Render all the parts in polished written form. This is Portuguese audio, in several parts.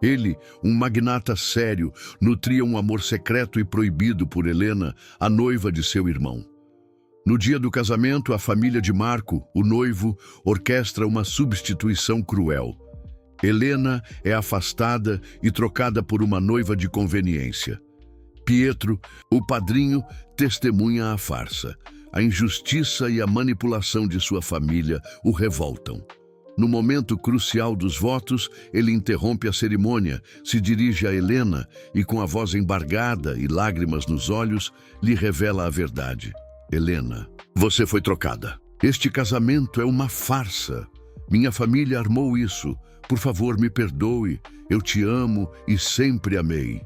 Ele, um magnata sério, nutria um amor secreto e proibido por Helena, a noiva de seu irmão. No dia do casamento, a família de Marco, o noivo, orquestra uma substituição cruel. Helena é afastada e trocada por uma noiva de conveniência. Pietro, o padrinho, testemunha a farsa. A injustiça e a manipulação de sua família o revoltam. No momento crucial dos votos, ele interrompe a cerimônia, se dirige a Helena e, com a voz embargada e lágrimas nos olhos, lhe revela a verdade. Helena, você foi trocada. Este casamento é uma farsa. Minha família armou isso. Por favor, me perdoe. Eu te amo e sempre amei.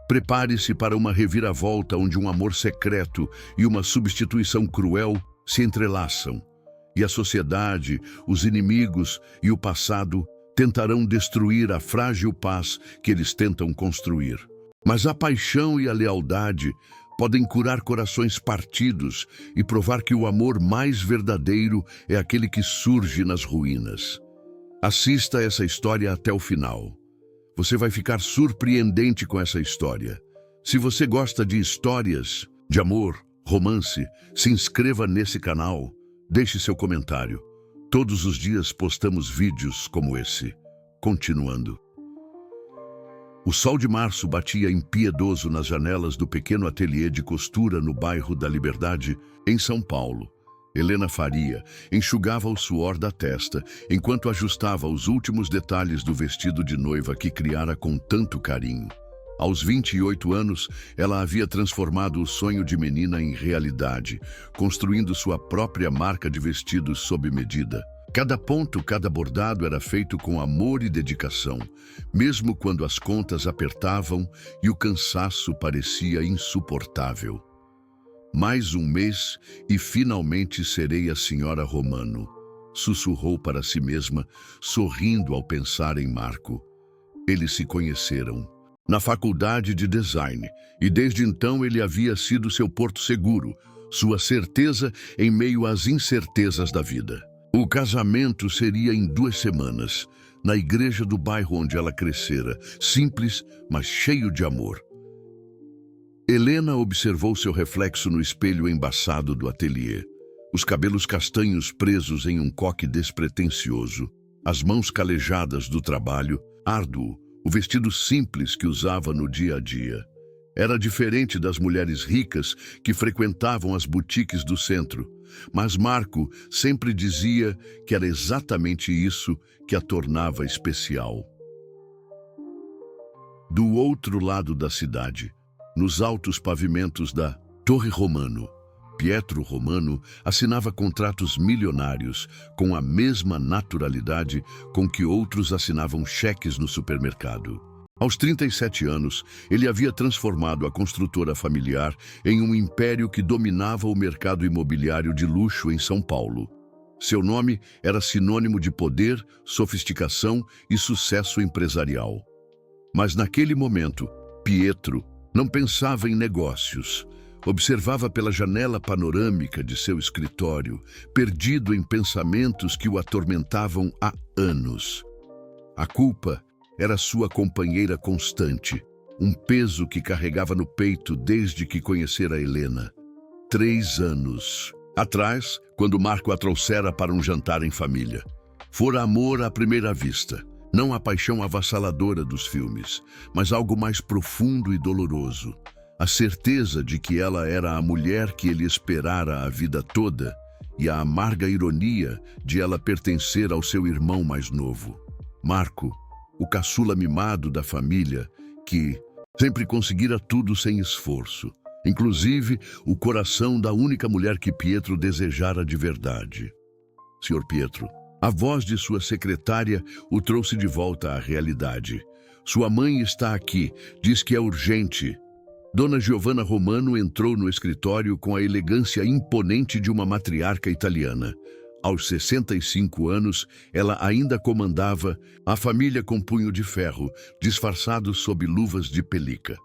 Prepare-se para uma reviravolta onde um amor secreto e uma substituição cruel se entrelaçam. E a sociedade, os inimigos e o passado tentarão destruir a frágil paz que eles tentam construir. Mas a paixão e a lealdade podem curar corações partidos e provar que o amor mais verdadeiro é aquele que surge nas ruínas. Assista essa história até o final. Você vai ficar surpreendente com essa história. Se você gosta de histórias, de amor, romance, se inscreva nesse canal. Deixe seu comentário. Todos os dias postamos vídeos como esse. Continuando. O sol de março batia impiedoso nas janelas do pequeno ateliê de costura no bairro da Liberdade, em São Paulo. Helena Faria enxugava o suor da testa enquanto ajustava os últimos detalhes do vestido de noiva que criara com tanto carinho. Aos 28 anos, ela havia transformado o sonho de menina em realidade, construindo sua própria marca de vestidos sob medida. Cada ponto, cada bordado era feito com amor e dedicação, mesmo quando as contas apertavam e o cansaço parecia insuportável. Mais um mês e finalmente serei a senhora Romano, sussurrou para si mesma, sorrindo ao pensar em Marco. Eles se conheceram na faculdade de design, e desde então ele havia sido seu porto seguro, sua certeza em meio às incertezas da vida. O casamento seria em 2 semanas, na igreja do bairro onde ela crescera, simples, mas cheio de amor. Helena observou seu reflexo no espelho embaçado do ateliê. Os cabelos castanhos presos em um coque despretensioso, as mãos calejadas do trabalho, árduo, o vestido simples que usava no dia a dia. Era diferente das mulheres ricas que frequentavam as boutiques do centro, mas Marco sempre dizia que era exatamente isso que a tornava especial. Do outro lado da cidade, nos altos pavimentos da Torre Romano, Pietro Romano assinava contratos milionários com a mesma naturalidade com que outros assinavam cheques no supermercado. Aos 37 anos, ele havia transformado a construtora familiar em um império que dominava o mercado imobiliário de luxo em São Paulo. Seu nome era sinônimo de poder, sofisticação e sucesso empresarial. Mas naquele momento, Pietro não pensava em negócios. Observava pela janela panorâmica de seu escritório, perdido em pensamentos que o atormentavam há anos. A culpa era sua companheira constante, um peso que carregava no peito desde que conhecera Helena. 3 anos atrás, quando Marco a trouxera para um jantar em família. Fora amor à primeira vista, não a paixão avassaladora dos filmes, mas algo mais profundo e doloroso. A certeza de que ela era a mulher que ele esperara a vida toda e a amarga ironia de ela pertencer ao seu irmão mais novo. Marco, o caçula mimado da família, que sempre conseguira tudo sem esforço, inclusive o coração da única mulher que Pietro desejara de verdade. Senhor Pietro, a voz de sua secretária o trouxe de volta à realidade. Sua mãe está aqui, diz que é urgente. Dona Giovanna Romano entrou no escritório com a elegância imponente de uma matriarca italiana. Aos 65 anos, ela ainda comandava a família com punho de ferro, disfarçado sob luvas de pelica.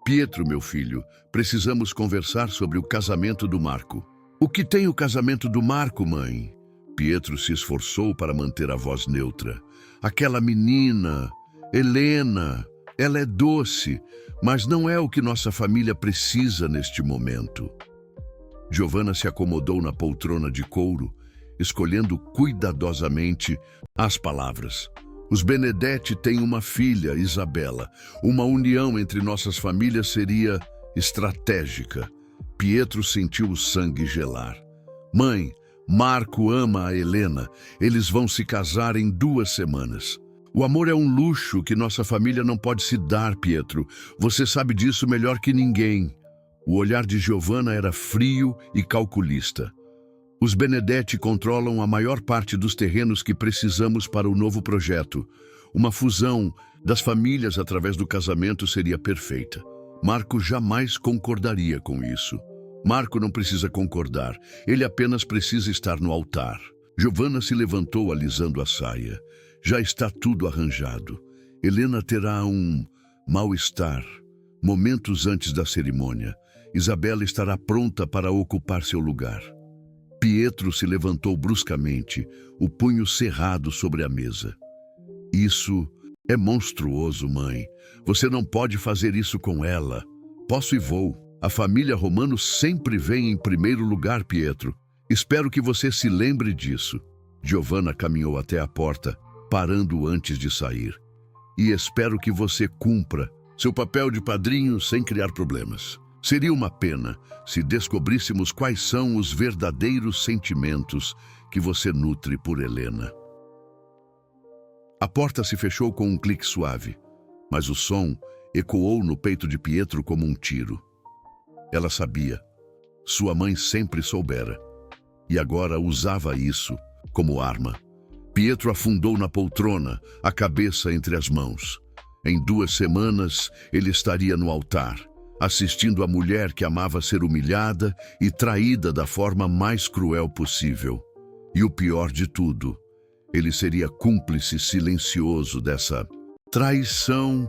Pietro, meu filho, precisamos conversar sobre o casamento do Marco. O que tem o casamento do Marco, mãe? Pietro se esforçou para manter a voz neutra. Aquela menina... Helena, ela é doce, mas não é o que nossa família precisa neste momento. Giovanna se acomodou na poltrona de couro, escolhendo cuidadosamente as palavras. Os Benedetti têm uma filha, Isabela. Uma união entre nossas famílias seria estratégica. Pietro sentiu o sangue gelar. Mãe, Marco ama a Helena. Eles vão se casar em 2 semanas. O amor é um luxo que nossa família não pode se dar, Pietro. Você sabe disso melhor que ninguém. O olhar de Giovanna era frio e calculista. Os Benedetti controlam a maior parte dos terrenos que precisamos para o novo projeto. Uma fusão das famílias através do casamento seria perfeita. Marco jamais concordaria com isso. Marco não precisa concordar, ele apenas precisa estar no altar. Giovanna se levantou alisando a saia. Já está tudo arranjado. Helena terá um mal-estar. Momentos antes da cerimônia, Isabela estará pronta para ocupar seu lugar. Pietro se levantou bruscamente, o punho cerrado sobre a mesa. Isso é monstruoso, mãe. Você não pode fazer isso com ela. Posso e vou. A família Romano sempre vem em primeiro lugar, Pietro. Espero que você se lembre disso. Giovanna caminhou até a porta, parando antes de sair. E espero que você cumpra seu papel de padrinho sem criar problemas. Seria uma pena se descobríssemos quais são os verdadeiros sentimentos que você nutre por Helena. A porta se fechou com um clique suave, mas o som ecoou no peito de Pietro como um tiro. Ela sabia. Sua mãe sempre soubera. E agora usava isso como arma. Pietro afundou na poltrona, a cabeça entre as mãos. Em 2 semanas, ele estaria no altar, assistindo a mulher que amava ser humilhada e traída da forma mais cruel possível. E o pior de tudo, ele seria cúmplice silencioso dessa traição.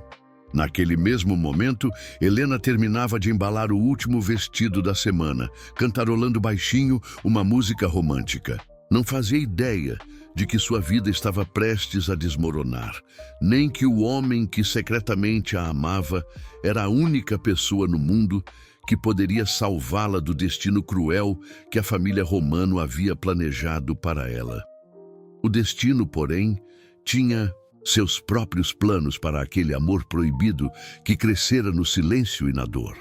Naquele mesmo momento, Helena terminava de embalar o último vestido da semana, cantarolando baixinho uma música romântica. Não fazia ideia de que sua vida estava prestes a desmoronar, nem que o homem que secretamente a amava era a única pessoa no mundo que poderia salvá-la do destino cruel que a família Romano havia planejado para ela. O destino, porém, tinha seus próprios planos para aquele amor proibido que crescera no silêncio e na dor.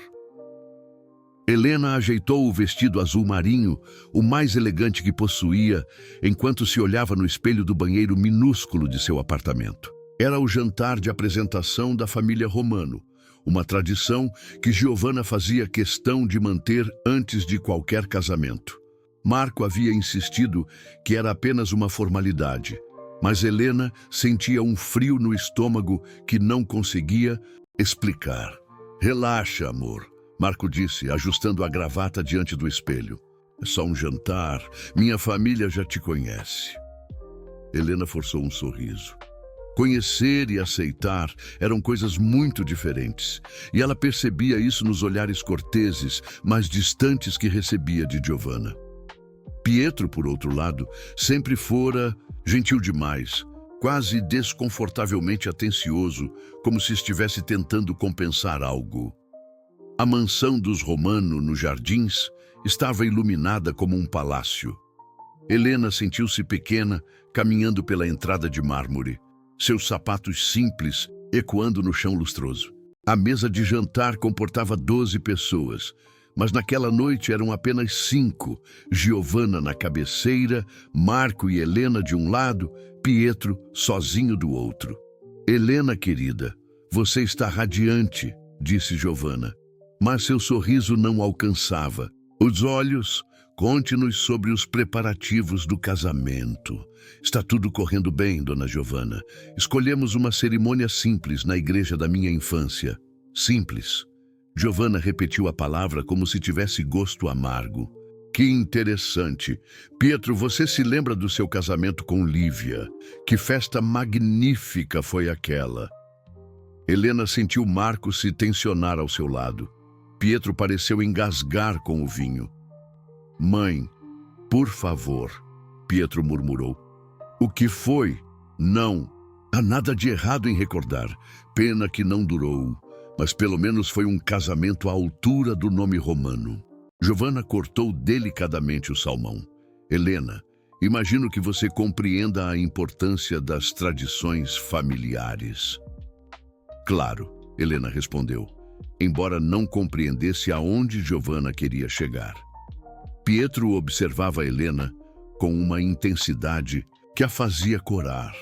Helena ajeitou o vestido azul marinho, o mais elegante que possuía, enquanto se olhava no espelho do banheiro minúsculo de seu apartamento. Era o jantar de apresentação da família Romano, uma tradição que Giovanna fazia questão de manter antes de qualquer casamento. Marco havia insistido que era apenas uma formalidade, mas Helena sentia um frio no estômago que não conseguia explicar. "Relaxa, amor", Marco disse, ajustando a gravata diante do espelho. "É só um jantar. Minha família já te conhece." Helena forçou um sorriso. Conhecer e aceitar eram coisas muito diferentes, e ela percebia isso nos olhares corteses, mas distantes que recebia de Giovanna. Pietro, por outro lado, sempre fora gentil demais, quase desconfortavelmente atencioso, como se estivesse tentando compensar algo. A mansão dos Romano, nos jardins, estava iluminada como um palácio. Helena sentiu-se pequena, caminhando pela entrada de mármore, seus sapatos simples ecoando no chão lustroso. A mesa de jantar comportava 12 pessoas, mas naquela noite eram apenas 5, Giovanna na cabeceira, Marco e Helena de um lado, Pietro sozinho do outro. "Helena, querida, você está radiante", disse Giovanna. Mas seu sorriso não alcançava. Os olhos, conte-nos sobre os preparativos do casamento. "Está tudo correndo bem, dona Giovanna. Escolhemos uma cerimônia simples na igreja da minha infância." "Simples." Giovanna repetiu a palavra como se tivesse gosto amargo. "Que interessante. Pietro, você se lembra do seu casamento com Lívia? Que festa magnífica foi aquela." Helena sentiu Marco se tensionar ao seu lado. Pietro pareceu engasgar com o vinho. "Mãe, por favor", Pietro murmurou. "O que foi?" "Não, Há nada de errado em recordar. Pena que não durou, mas pelo menos foi um casamento à altura do nome romano. Giovanna cortou delicadamente o salmão. Helena, imagino que você compreenda a importância das tradições familiares. Claro, Helena respondeu, embora não compreendesse aonde Giovanna queria chegar. Pietro observava Helena com uma intensidade que a fazia corar.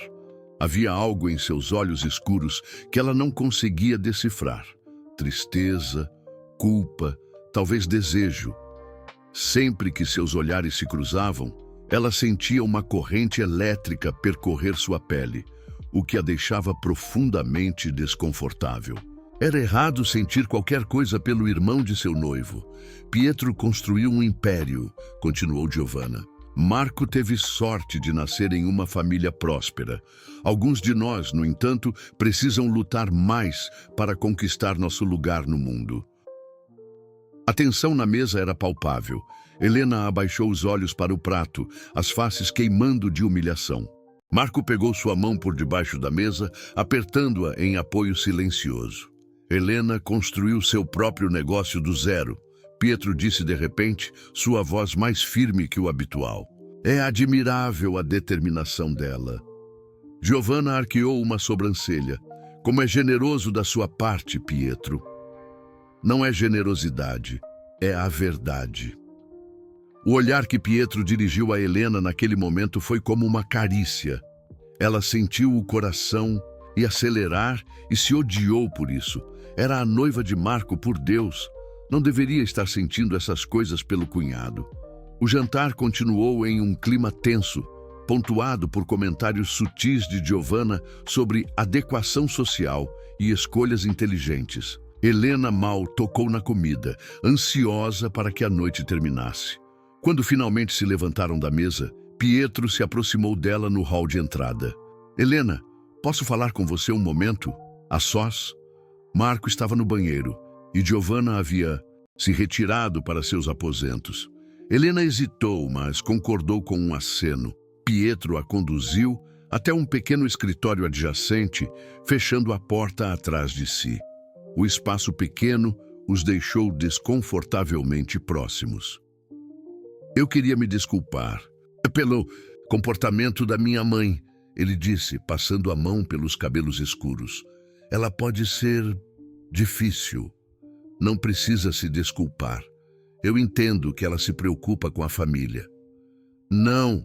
Havia algo em seus olhos escuros que ela não conseguia decifrar. Tristeza, culpa, talvez desejo. Sempre que seus olhares se cruzavam, ela sentia uma corrente elétrica percorrer sua pele, o que a deixava profundamente desconfortável. Era errado sentir qualquer coisa pelo irmão de seu noivo. Pietro construiu um império, continuou Giovanna. Marco teve sorte de nascer em uma família próspera. Alguns de nós, no entanto, precisam lutar mais para conquistar nosso lugar no mundo. A tensão na mesa era palpável. Helena abaixou os olhos para o prato, as faces queimando de humilhação. Marco pegou sua mão por debaixo da mesa, apertando-a em apoio silencioso. Helena construiu seu próprio negócio do zero. Pietro disse de repente, sua voz mais firme que o habitual. É admirável a determinação dela. Giovanna arqueou uma sobrancelha. Como é generoso da sua parte, Pietro. Não é generosidade, é a verdade. O olhar que Pietro dirigiu a Helena naquele momento foi como uma carícia. Ela sentiu o coração e acelerar e se odiou por isso. Era a noiva de Marco, por Deus. Não deveria estar sentindo essas coisas pelo cunhado. O jantar continuou em um clima tenso, pontuado por comentários sutis de Giovanna sobre adequação social e escolhas inteligentes. Helena mal tocou na comida, ansiosa para que a noite terminasse. Quando finalmente se levantaram da mesa, Pietro se aproximou dela no hall de entrada. Helena, posso falar com você um momento? A sós? Marco estava no banheiro e Giovanna havia se retirado para seus aposentos. Helena hesitou, mas concordou com um aceno. Pietro a conduziu até um pequeno escritório adjacente, fechando a porta atrás de si. O espaço pequeno os deixou desconfortavelmente próximos. Eu queria me desculpar pelo comportamento da minha mãe, ele disse, passando a mão pelos cabelos escuros. Ela pode ser difícil. Não precisa se desculpar. Eu entendo que ela se preocupa com a família. Não.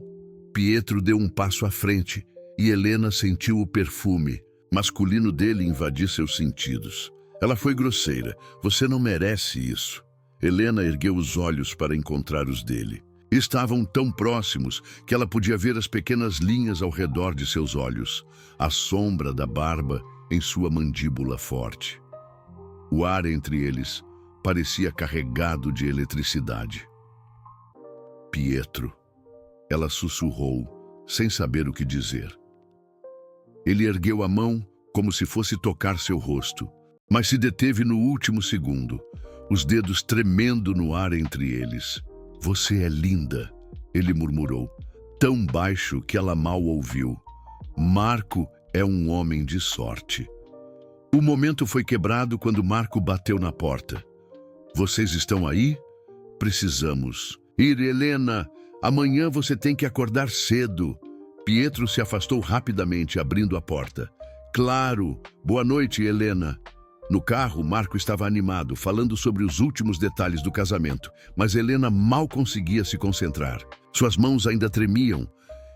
Pietro deu um passo à frente e Helena sentiu o perfume masculino dele invadir seus sentidos. Ela foi grosseira. Você não merece isso. Helena ergueu os olhos para encontrar os dele. Estavam tão próximos que ela podia ver as pequenas linhas ao redor de seus olhos, a sombra da barba em sua mandíbula forte. O ar entre eles parecia carregado de eletricidade. Pietro, ela sussurrou, sem saber o que dizer. Ele ergueu a mão como se fosse tocar seu rosto, mas se deteve no último segundo, os dedos tremendo no ar entre eles. Você é linda, ele murmurou, tão baixo que ela mal ouviu. Marco é um homem de sorte. O momento foi quebrado quando Marco bateu na porta. Vocês estão aí? Precisamos ir, Helena. Amanhã você tem que acordar cedo. Pietro se afastou rapidamente, abrindo a porta. Claro. Boa noite, Helena. No carro, Marco estava animado, falando sobre os últimos detalhes do casamento, mas Helena mal conseguia se concentrar. Suas mãos ainda tremiam,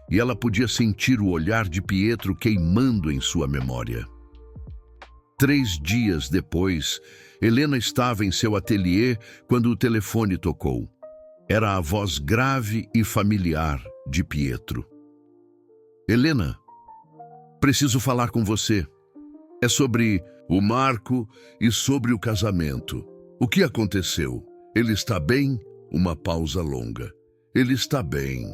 e ela podia sentir o olhar de Pietro queimando em sua memória. 3 dias depois, Helena estava em seu ateliê quando o telefone tocou. Era a voz grave e familiar de Pietro. Helena, preciso falar com você. É sobre o Marco e sobre o casamento. O que aconteceu? Ele está bem? Uma pausa longa. Ele está bem,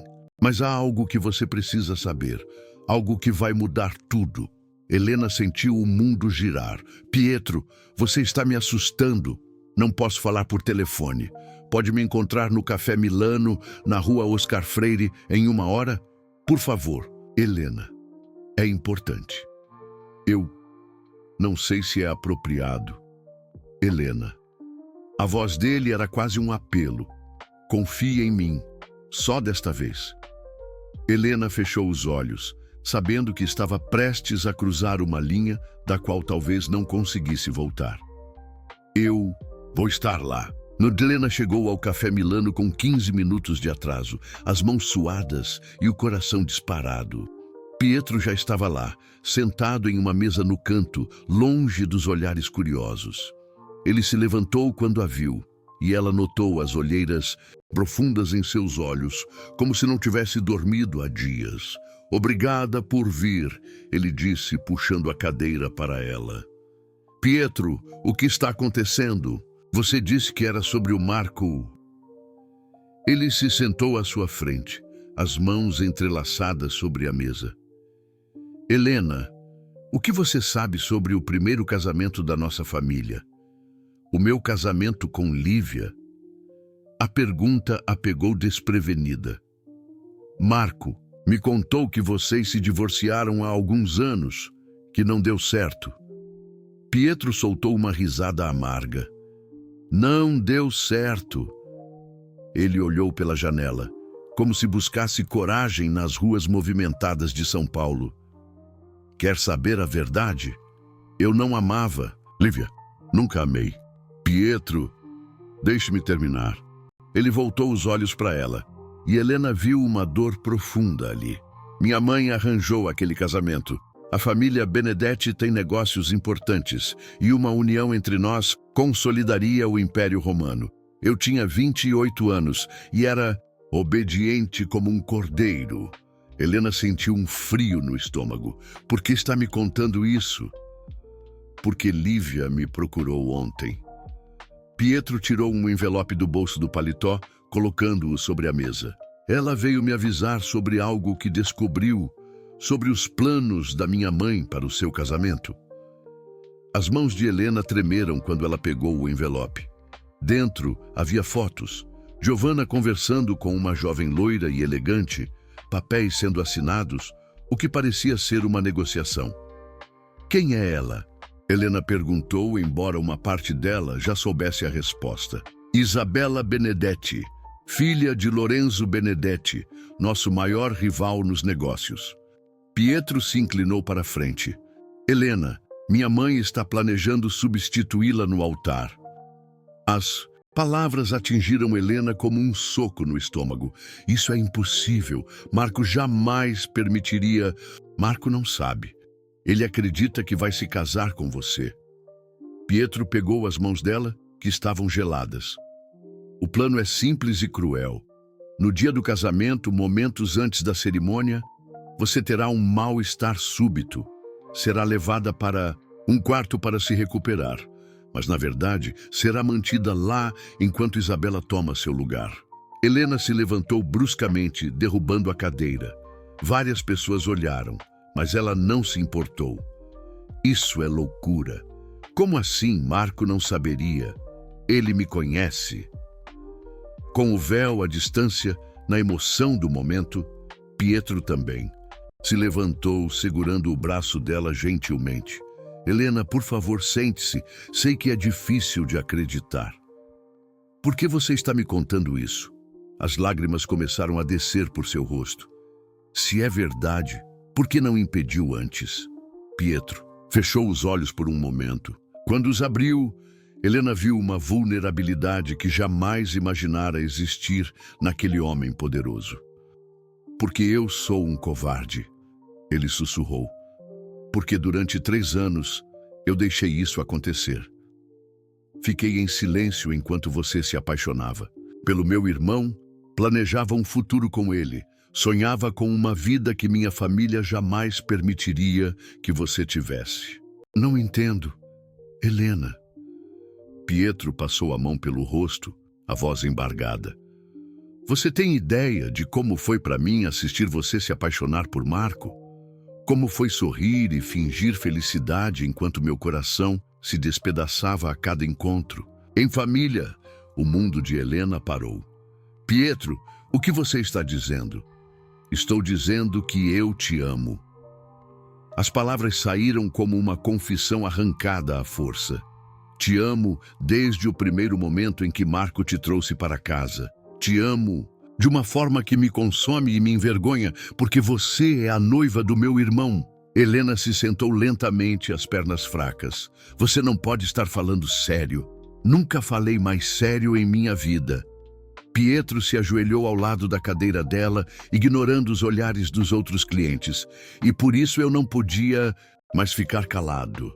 mas há algo que você precisa saber. Algo que vai mudar tudo. Helena sentiu o mundo girar. Pietro, você está me assustando. Não posso falar por telefone. Pode me encontrar no Café Milano, na rua Oscar Freire, em 1 hora? Por favor, Helena. É importante. Eu não sei se é apropriado. Helena. A voz dele era quase um apelo. Confia em mim, só desta vez. Helena fechou os olhos, sabendo que estava prestes a cruzar uma linha da qual talvez não conseguisse voltar. Eu vou estar lá. Helena chegou ao Café Milano com 15 minutos de atraso, as mãos suadas e o coração disparado. Pietro já estava lá, sentado em uma mesa no canto, longe dos olhares curiosos. Ele se levantou quando a viu, e ela notou as olheiras profundas em seus olhos, como se não tivesse dormido há dias. Obrigada por vir, ele disse, puxando a cadeira para ela. Pietro, o que está acontecendo? Você disse que era sobre o Marco. Ele se sentou à sua frente, as mãos entrelaçadas sobre a mesa. Helena, o que você sabe sobre o primeiro casamento da nossa família? O meu casamento com Lívia? A pergunta a pegou desprevenida. Marco me contou que vocês se divorciaram há alguns anos, que não deu certo. Pietro soltou uma risada amarga. Não deu certo. Ele olhou pela janela, como se buscasse coragem nas ruas movimentadas de São Paulo. Quer saber a verdade? Eu não amava Lívia. Nunca amei. Pietro, deixe-me terminar. Ele voltou os olhos para ela, e Helena viu uma dor profunda ali. Minha mãe arranjou aquele casamento. A família Benedetti tem negócios importantes, e uma união entre nós consolidaria o Império Romano. Eu tinha 28 anos e era obediente como um cordeiro. Helena sentiu um frio no estômago. Por que está me contando isso? Porque Lívia me procurou ontem. Pietro tirou um envelope do bolso do paletó, colocando-o sobre a mesa. Ela veio me avisar sobre algo que descobriu, sobre os planos da minha mãe para o seu casamento. As mãos de Helena tremeram quando ela pegou o envelope. Dentro havia fotos. Giovanna conversando com uma jovem loira e elegante, papéis sendo assinados, o que parecia ser uma negociação. Quem é ela? Helena perguntou, embora uma parte dela já soubesse a resposta. Isabella Benedetti, filha de Lorenzo Benedetti, nosso maior rival nos negócios. Pietro se inclinou para a frente. Helena, minha mãe está planejando substituí-la no altar. As palavras atingiram Helena como um soco no estômago. Isso é impossível. Marco jamais permitiria. Marco não sabe. Ele acredita que vai se casar com você. Pietro pegou as mãos dela, que estavam geladas. O plano é simples e cruel. No dia do casamento, momentos antes da cerimônia, você terá um mal-estar súbito. Será levada para um quarto para se recuperar. Mas, na verdade, será mantida lá enquanto Isabela toma seu lugar. Helena se levantou bruscamente, derrubando a cadeira. Várias pessoas olharam, mas ela não se importou. Isso é loucura. Como assim Marco não saberia? Ele me conhece. Com o véu à distância, na emoção do momento, Pietro também. Se levantou, segurando o braço dela gentilmente. Helena, por favor, sente-se. Sei que é difícil de acreditar. Por que você está me contando isso? As lágrimas começaram a descer por seu rosto. Se é verdade, por que não impediu antes? Pietro fechou os olhos por um momento. Quando os abriu, Helena viu uma vulnerabilidade que jamais imaginara existir naquele homem poderoso. Porque eu sou um covarde, ele sussurrou. Porque durante 3 anos eu deixei isso acontecer. Fiquei em silêncio enquanto você se apaixonava. Pelo meu irmão, planejava um futuro com ele. Sonhava com uma vida que minha família jamais permitiria que você tivesse. Não entendo. Helena. Pietro passou a mão pelo rosto, a voz embargada. Você tem ideia de como foi para mim assistir você se apaixonar por Marco? Como foi sorrir e fingir felicidade enquanto meu coração se despedaçava a cada encontro? Em família, o mundo de Helena parou. Pietro, o que você está dizendo? Estou dizendo que eu te amo. As palavras saíram como uma confissão arrancada à força. Te amo desde o primeiro momento em que Marco te trouxe para casa. Te amo de uma forma que me consome e me envergonha, porque você é a noiva do meu irmão. Helena se sentou lentamente, as pernas fracas. Você não pode estar falando sério. Nunca falei mais sério em minha vida. Pietro se ajoelhou ao lado da cadeira dela, ignorando os olhares dos outros clientes. E por isso eu não podia mais ficar calado.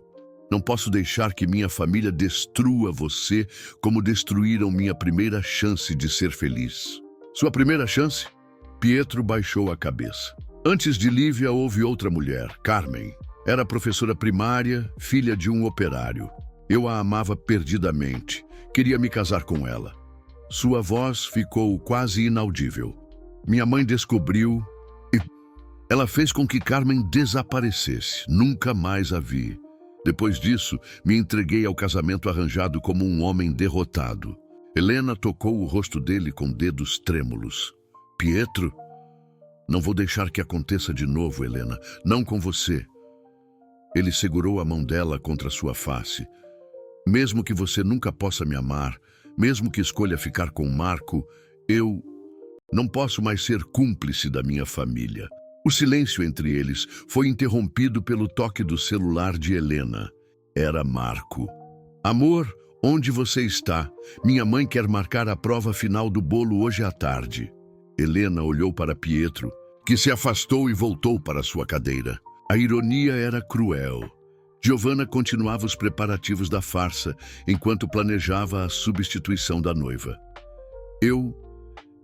Não posso deixar que minha família destrua você como destruíram minha primeira chance de ser feliz. Sua primeira chance? Pietro baixou a cabeça. Antes de Lívia, houve outra mulher, Carmen. Era professora primária, filha de um operário. Eu a amava perdidamente. Queria me casar com ela. Sua voz ficou quase inaudível. Minha mãe descobriu e ela fez com que Carmen desaparecesse. Nunca mais a vi. Depois disso, me entreguei ao casamento arranjado como um homem derrotado. Helena tocou o rosto dele com dedos trêmulos. Pietro? Não vou deixar que aconteça de novo, Helena. Não com você. Ele segurou a mão dela contra sua face. Mesmo que você nunca possa me amar, mesmo que escolha ficar com Marco, eu não posso mais ser cúmplice da minha família. O silêncio entre eles foi interrompido pelo toque do celular de Helena. Era Marco. Amor, onde você está? Minha mãe quer marcar a prova final do bolo hoje à tarde. Helena olhou para Pietro, que se afastou e voltou para sua cadeira. A ironia era cruel. Giovanna continuava os preparativos da farsa, enquanto planejava a substituição da noiva. Eu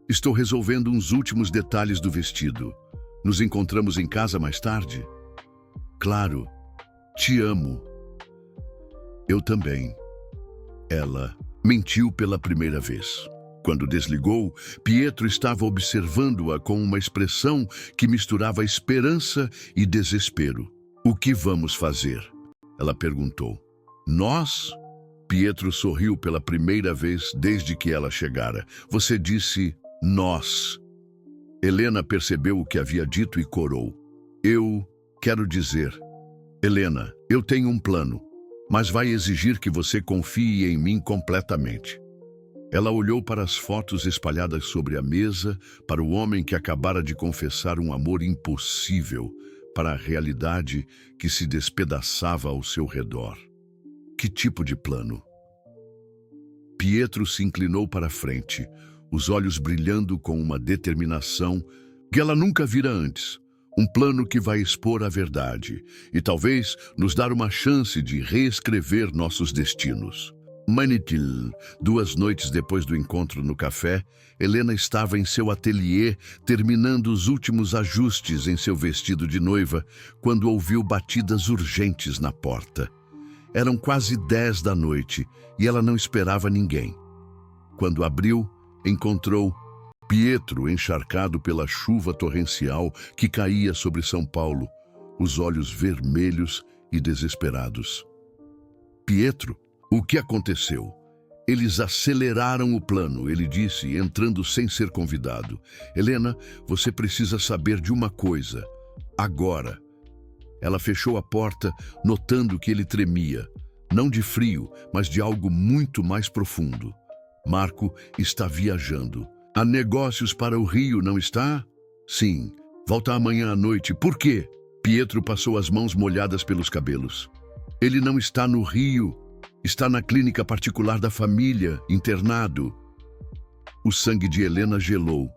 estou resolvendo uns últimos detalhes do vestido. Nos encontramos em casa mais tarde? Claro, te amo. Eu também. Ela mentiu pela primeira vez. Quando desligou, Pietro estava observando-a com uma expressão que misturava esperança e desespero. O que vamos fazer? Ela perguntou. Nós? Pietro sorriu pela primeira vez desde que ela chegara. Você disse nós. Helena percebeu o que havia dito e corou. Eu quero dizer, Helena, eu tenho um plano, mas vai exigir que você confie em mim completamente. Ela olhou para as fotos espalhadas sobre a mesa, para o homem que acabara de confessar um amor impossível, para a realidade que se despedaçava ao seu redor. Que tipo de plano? Pietro se inclinou para a frente, os olhos brilhando com uma determinação que ela nunca vira antes. Um plano que vai expor a verdade e talvez nos dar uma chance de reescrever nossos destinos. Manitil, 2 noites depois do encontro no café, Helena estava em seu ateliê, terminando os últimos ajustes em seu vestido de noiva, quando ouviu batidas urgentes na porta. Eram quase 10 da noite e ela não esperava ninguém. Quando abriu, encontrou Pietro encharcado pela chuva torrencial que caía sobre São Paulo, os olhos vermelhos e desesperados. Pietro, o que aconteceu? Eles aceleraram o plano, ele disse, entrando sem ser convidado. Helena, você precisa saber de uma coisa. Agora. Ela fechou a porta, notando que ele tremia. Não de frio, mas de algo muito mais profundo. Marco está viajando. Há negócios para o Rio, não está? Sim. Volta amanhã à noite. Por quê? Pietro passou as mãos molhadas pelos cabelos. Ele não está no Rio. Está na clínica particular da família, internado. O sangue de Helena gelou.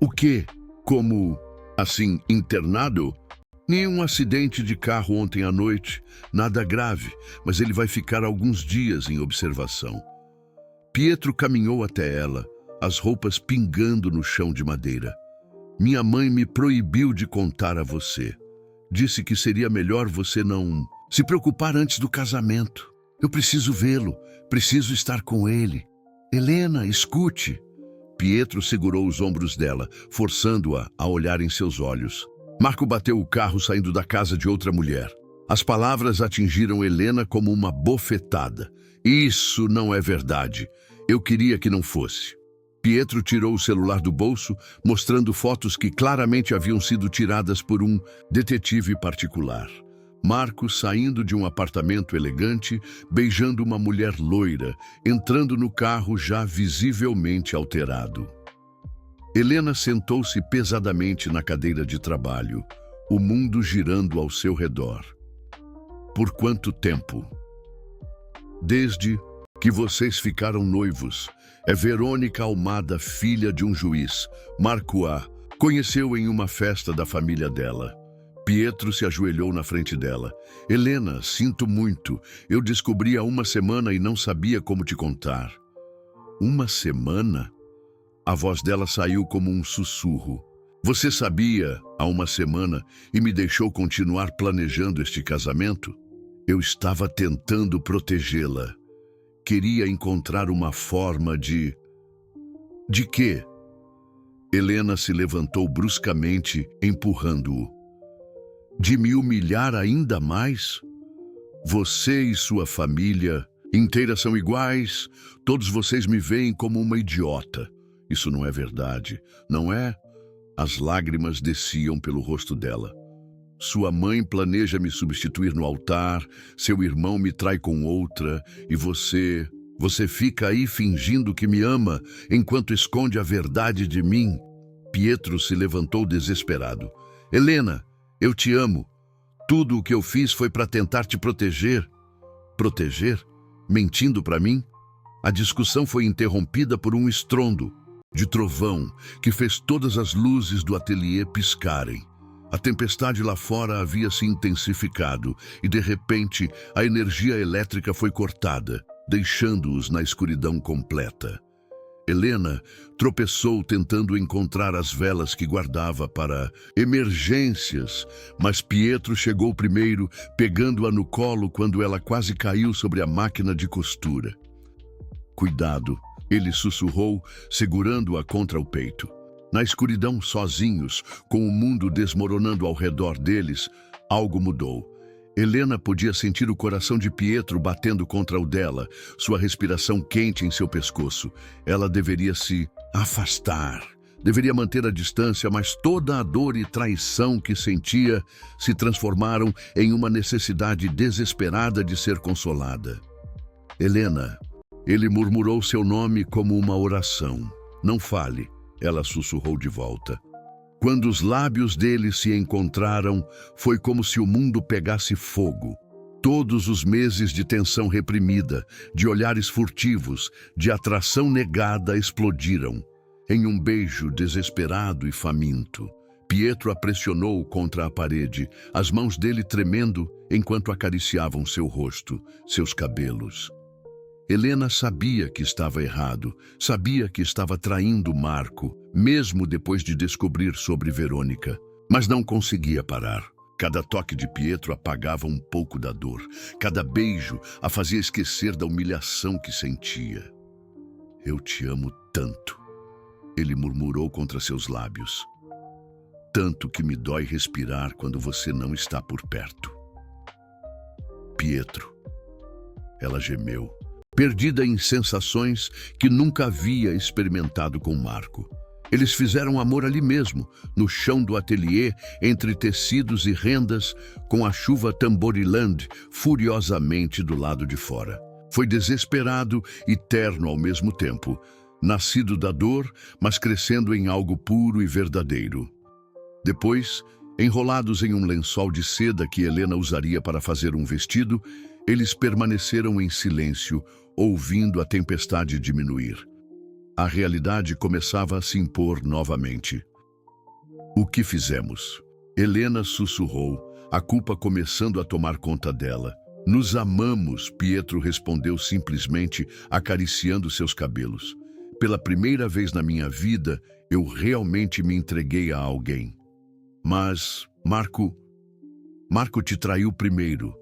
O quê? Como, assim, internado? Nenhum acidente de carro ontem à noite, nada grave, mas ele vai ficar alguns dias em observação. Pietro caminhou até ela, as roupas pingando no chão de madeira. Minha mãe me proibiu de contar a você. Disse que seria melhor você não se preocupar antes do casamento. Eu preciso vê-lo, preciso estar com ele. Helena, escute. Pietro segurou os ombros dela, forçando-a a olhar em seus olhos. Marco bateu o carro saindo da casa de outra mulher. As palavras atingiram Helena como uma bofetada. Isso não é verdade. Eu queria que não fosse. Pietro tirou o celular do bolso, mostrando fotos que claramente haviam sido tiradas por um detetive particular. Marco saindo de um apartamento elegante, beijando uma mulher loira, entrando no carro já visivelmente alterado. Helena sentou-se pesadamente na cadeira de trabalho, o mundo girando ao seu redor. Por quanto tempo? Desde que vocês ficaram noivos. É Verônica Almada, filha de um juiz. Marco A. conheceu em uma festa da família dela. Pietro se ajoelhou na frente dela. Helena, sinto muito. Eu descobri há uma semana e não sabia como te contar. Uma semana? A voz dela saiu como um sussurro. Você sabia há uma semana e me deixou continuar planejando este casamento? Eu estava tentando protegê-la. Queria encontrar uma forma de... De quê? Helena se levantou bruscamente, empurrando-o. De me humilhar ainda mais? Você e sua família inteira são iguais. Todos vocês me veem como uma idiota. Isso não é verdade, não é? As lágrimas desciam pelo rosto dela. Sua mãe planeja me substituir no altar, seu irmão me trai com outra, e você fica aí fingindo que me ama, enquanto esconde a verdade de mim. Pietro se levantou desesperado. Helena, eu te amo. Tudo o que eu fiz foi para tentar te proteger. Proteger? Mentindo para mim? A discussão foi interrompida por um estrondo de trovão que fez todas as luzes do ateliê piscarem. A tempestade lá fora havia se intensificado e, de repente, a energia elétrica foi cortada, deixando-os na escuridão completa. Helena tropeçou tentando encontrar as velas que guardava para emergências, mas Pietro chegou primeiro, pegando-a no colo quando ela quase caiu sobre a máquina de costura. Cuidado, ele sussurrou, segurando-a contra o peito. Na escuridão, sozinhos, com o mundo desmoronando ao redor deles, algo mudou. Helena podia sentir o coração de Pietro batendo contra o dela, sua respiração quente em seu pescoço. Ela deveria se afastar, deveria manter a distância, mas toda a dor e traição que sentia se transformaram em uma necessidade desesperada de ser consolada. Helena, ele murmurou seu nome como uma oração. Não fale. Ela sussurrou de volta. Quando os lábios dele se encontraram, foi como se o mundo pegasse fogo. Todos os meses de tensão reprimida, de olhares furtivos, de atração negada explodiram. Em um beijo desesperado e faminto, Pietro a pressionou contra a parede, as mãos dele tremendo enquanto acariciavam seu rosto, seus cabelos. Helena sabia que estava errado, sabia que estava traindo Marco, mesmo depois de descobrir sobre Verônica, mas não conseguia parar. Cada toque de Pietro apagava um pouco da dor, cada beijo a fazia esquecer da humilhação que sentia. Eu te amo tanto, ele murmurou contra seus lábios. Tanto que me dói respirar quando você não está por perto. Pietro, ela gemeu. Perdida em sensações que nunca havia experimentado com Marco. Eles fizeram amor ali mesmo, no chão do ateliê, entre tecidos e rendas, com a chuva tamborilando furiosamente do lado de fora. Foi desesperado e terno ao mesmo tempo, nascido da dor, mas crescendo em algo puro e verdadeiro. Depois, enrolados em um lençol de seda que Helena usaria para fazer um vestido, eles permaneceram em silêncio, ouvindo a tempestade diminuir. A realidade começava a se impor novamente. O que fizemos? Helena sussurrou, a culpa começando a tomar conta dela. Nos amamos, Pietro respondeu simplesmente, acariciando seus cabelos. Pela primeira vez na minha vida, eu realmente me entreguei a alguém. Mas, Marco te traiu primeiro.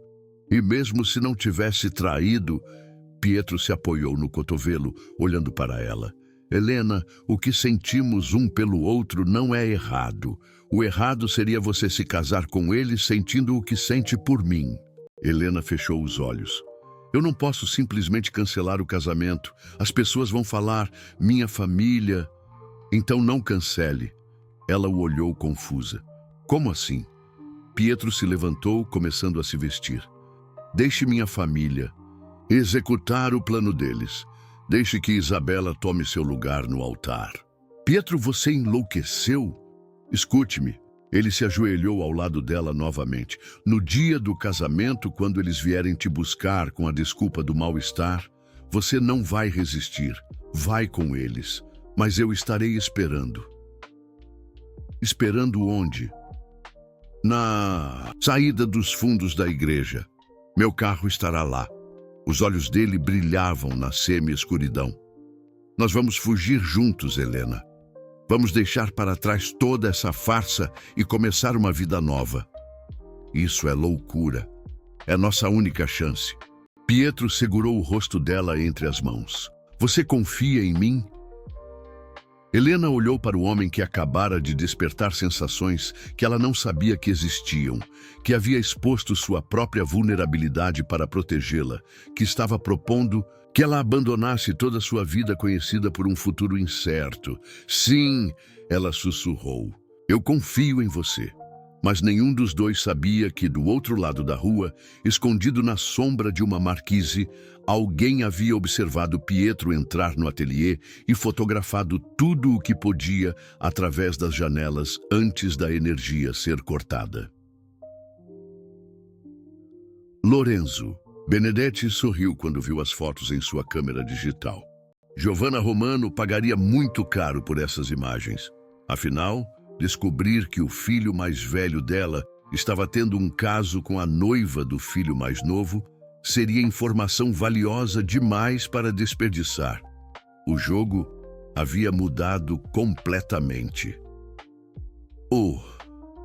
E mesmo se não tivesse traído, Pietro se apoiou no cotovelo, olhando para ela. Helena, o que sentimos um pelo outro não é errado. O errado seria você se casar com ele sentindo o que sente por mim. Helena fechou os olhos. Eu não posso simplesmente cancelar o casamento. As pessoas vão falar, minha família. Então não cancele. Ela o olhou confusa. Como assim? Pietro se levantou, começando a se vestir. Deixe minha família executar o plano deles. Deixe que Isabela tome seu lugar no altar. Pietro, você enlouqueceu? Escute-me. Ele se ajoelhou ao lado dela novamente. No dia do casamento, quando eles vierem te buscar com a desculpa do mal-estar, você não vai resistir. Vai com eles. Mas eu estarei esperando. Esperando onde? Na saída dos fundos da igreja. Meu carro estará lá. Os olhos dele brilhavam na semi-escuridão. Nós vamos fugir juntos, Helena. Vamos deixar para trás toda essa farsa e começar uma vida nova. Isso é loucura. É nossa única chance. Pietro segurou o rosto dela entre as mãos. Você confia em mim? Helena olhou para o homem que acabara de despertar sensações que ela não sabia que existiam, que havia exposto sua própria vulnerabilidade para protegê-la, que estava propondo que ela abandonasse toda sua vida conhecida por um futuro incerto. Sim, ela sussurrou. Eu confio em você. Mas nenhum dos dois sabia que, do outro lado da rua, escondido na sombra de uma marquise, alguém havia observado Pietro entrar no ateliê e fotografado tudo o que podia através das janelas antes da energia ser cortada. Lorenzo. Benedetti sorriu quando viu as fotos em sua câmera digital. Giovanna Romano pagaria muito caro por essas imagens. Afinal, descobrir que o filho mais velho dela estava tendo um caso com a noiva do filho mais novo seria informação valiosa demais para desperdiçar. O jogo havia mudado completamente. O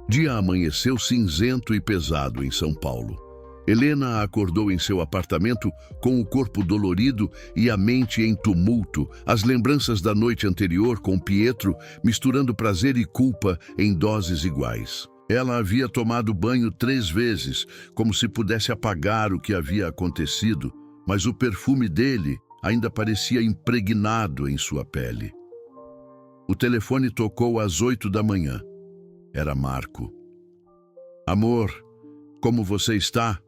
dia amanheceu cinzento e pesado em São Paulo. Helena acordou em seu apartamento com o corpo dolorido e a mente em tumulto, as lembranças da noite anterior com Pietro misturando prazer e culpa em doses iguais. Ela havia tomado banho 3 vezes, como se pudesse apagar o que havia acontecido, mas o perfume dele ainda parecia impregnado em sua pele. O telefone tocou às 8 da manhã. Era Marco. Amor, como você está?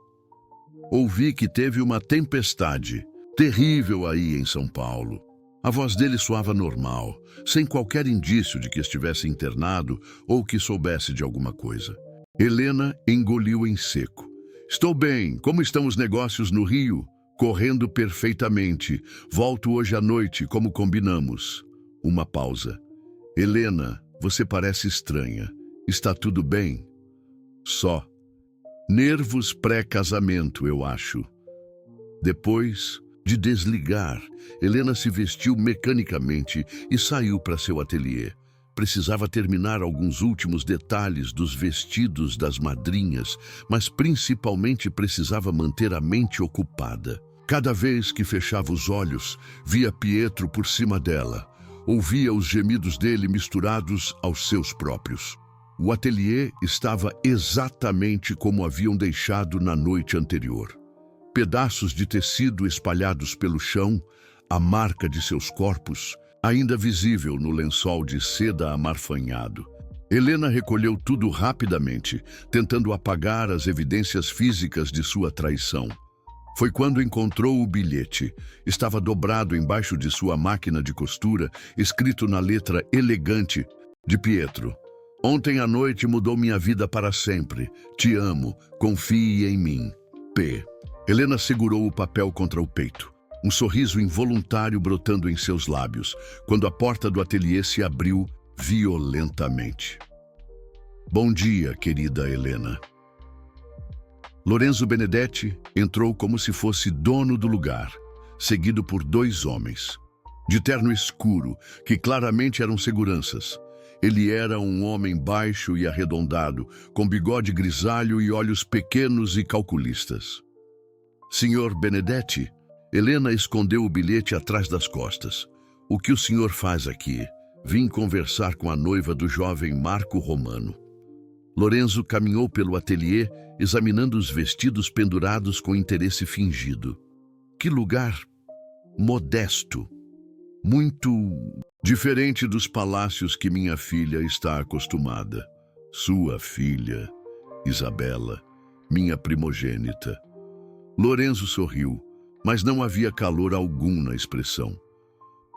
Ouvi que teve uma tempestade terrível aí em São Paulo. A voz dele soava normal, sem qualquer indício de que estivesse internado ou que soubesse de alguma coisa. Helena engoliu em seco. Estou bem. Como estão os negócios no Rio? Correndo perfeitamente. Volto hoje à noite, como combinamos. Uma pausa. Helena, você parece estranha. Está tudo bem? Só. Nervos pré-casamento, eu acho. Depois de desligar, Helena se vestiu mecanicamente e saiu para seu ateliê. Precisava terminar alguns últimos detalhes dos vestidos das madrinhas, mas principalmente precisava manter a mente ocupada. Cada vez que fechava os olhos, via Pietro por cima dela. Ouvia os gemidos dele misturados aos seus próprios. O ateliê estava exatamente como haviam deixado na noite anterior. Pedaços de tecido espalhados pelo chão, a marca de seus corpos, ainda visível no lençol de seda amarfanhado. Helena recolheu tudo rapidamente, tentando apagar as evidências físicas de sua traição. Foi quando encontrou o bilhete. Estava dobrado embaixo de sua máquina de costura, escrito na letra elegante de Pietro. Ontem à noite mudou minha vida para sempre. Te amo. Confie em mim. P. Helena segurou o papel contra o peito. Um sorriso involuntário brotando em seus lábios, quando a porta do ateliê se abriu violentamente. Bom dia, querida Helena. Lorenzo Benedetti entrou como se fosse dono do lugar, seguido por 2 homens, de terno escuro, que claramente eram seguranças. Ele era um homem baixo e arredondado, com bigode grisalho e olhos pequenos e calculistas. Senhor Benedetti, Helena escondeu o bilhete atrás das costas. O que o senhor faz aqui? Vim conversar com a noiva do jovem Marco Romano. Lorenzo caminhou pelo ateliê, examinando os vestidos pendurados com interesse fingido. Que lugar modesto! Muito diferente dos palácios que minha filha está acostumada. Sua filha. Isabela, minha primogênita. Lorenzo sorriu, mas não havia calor algum na expressão.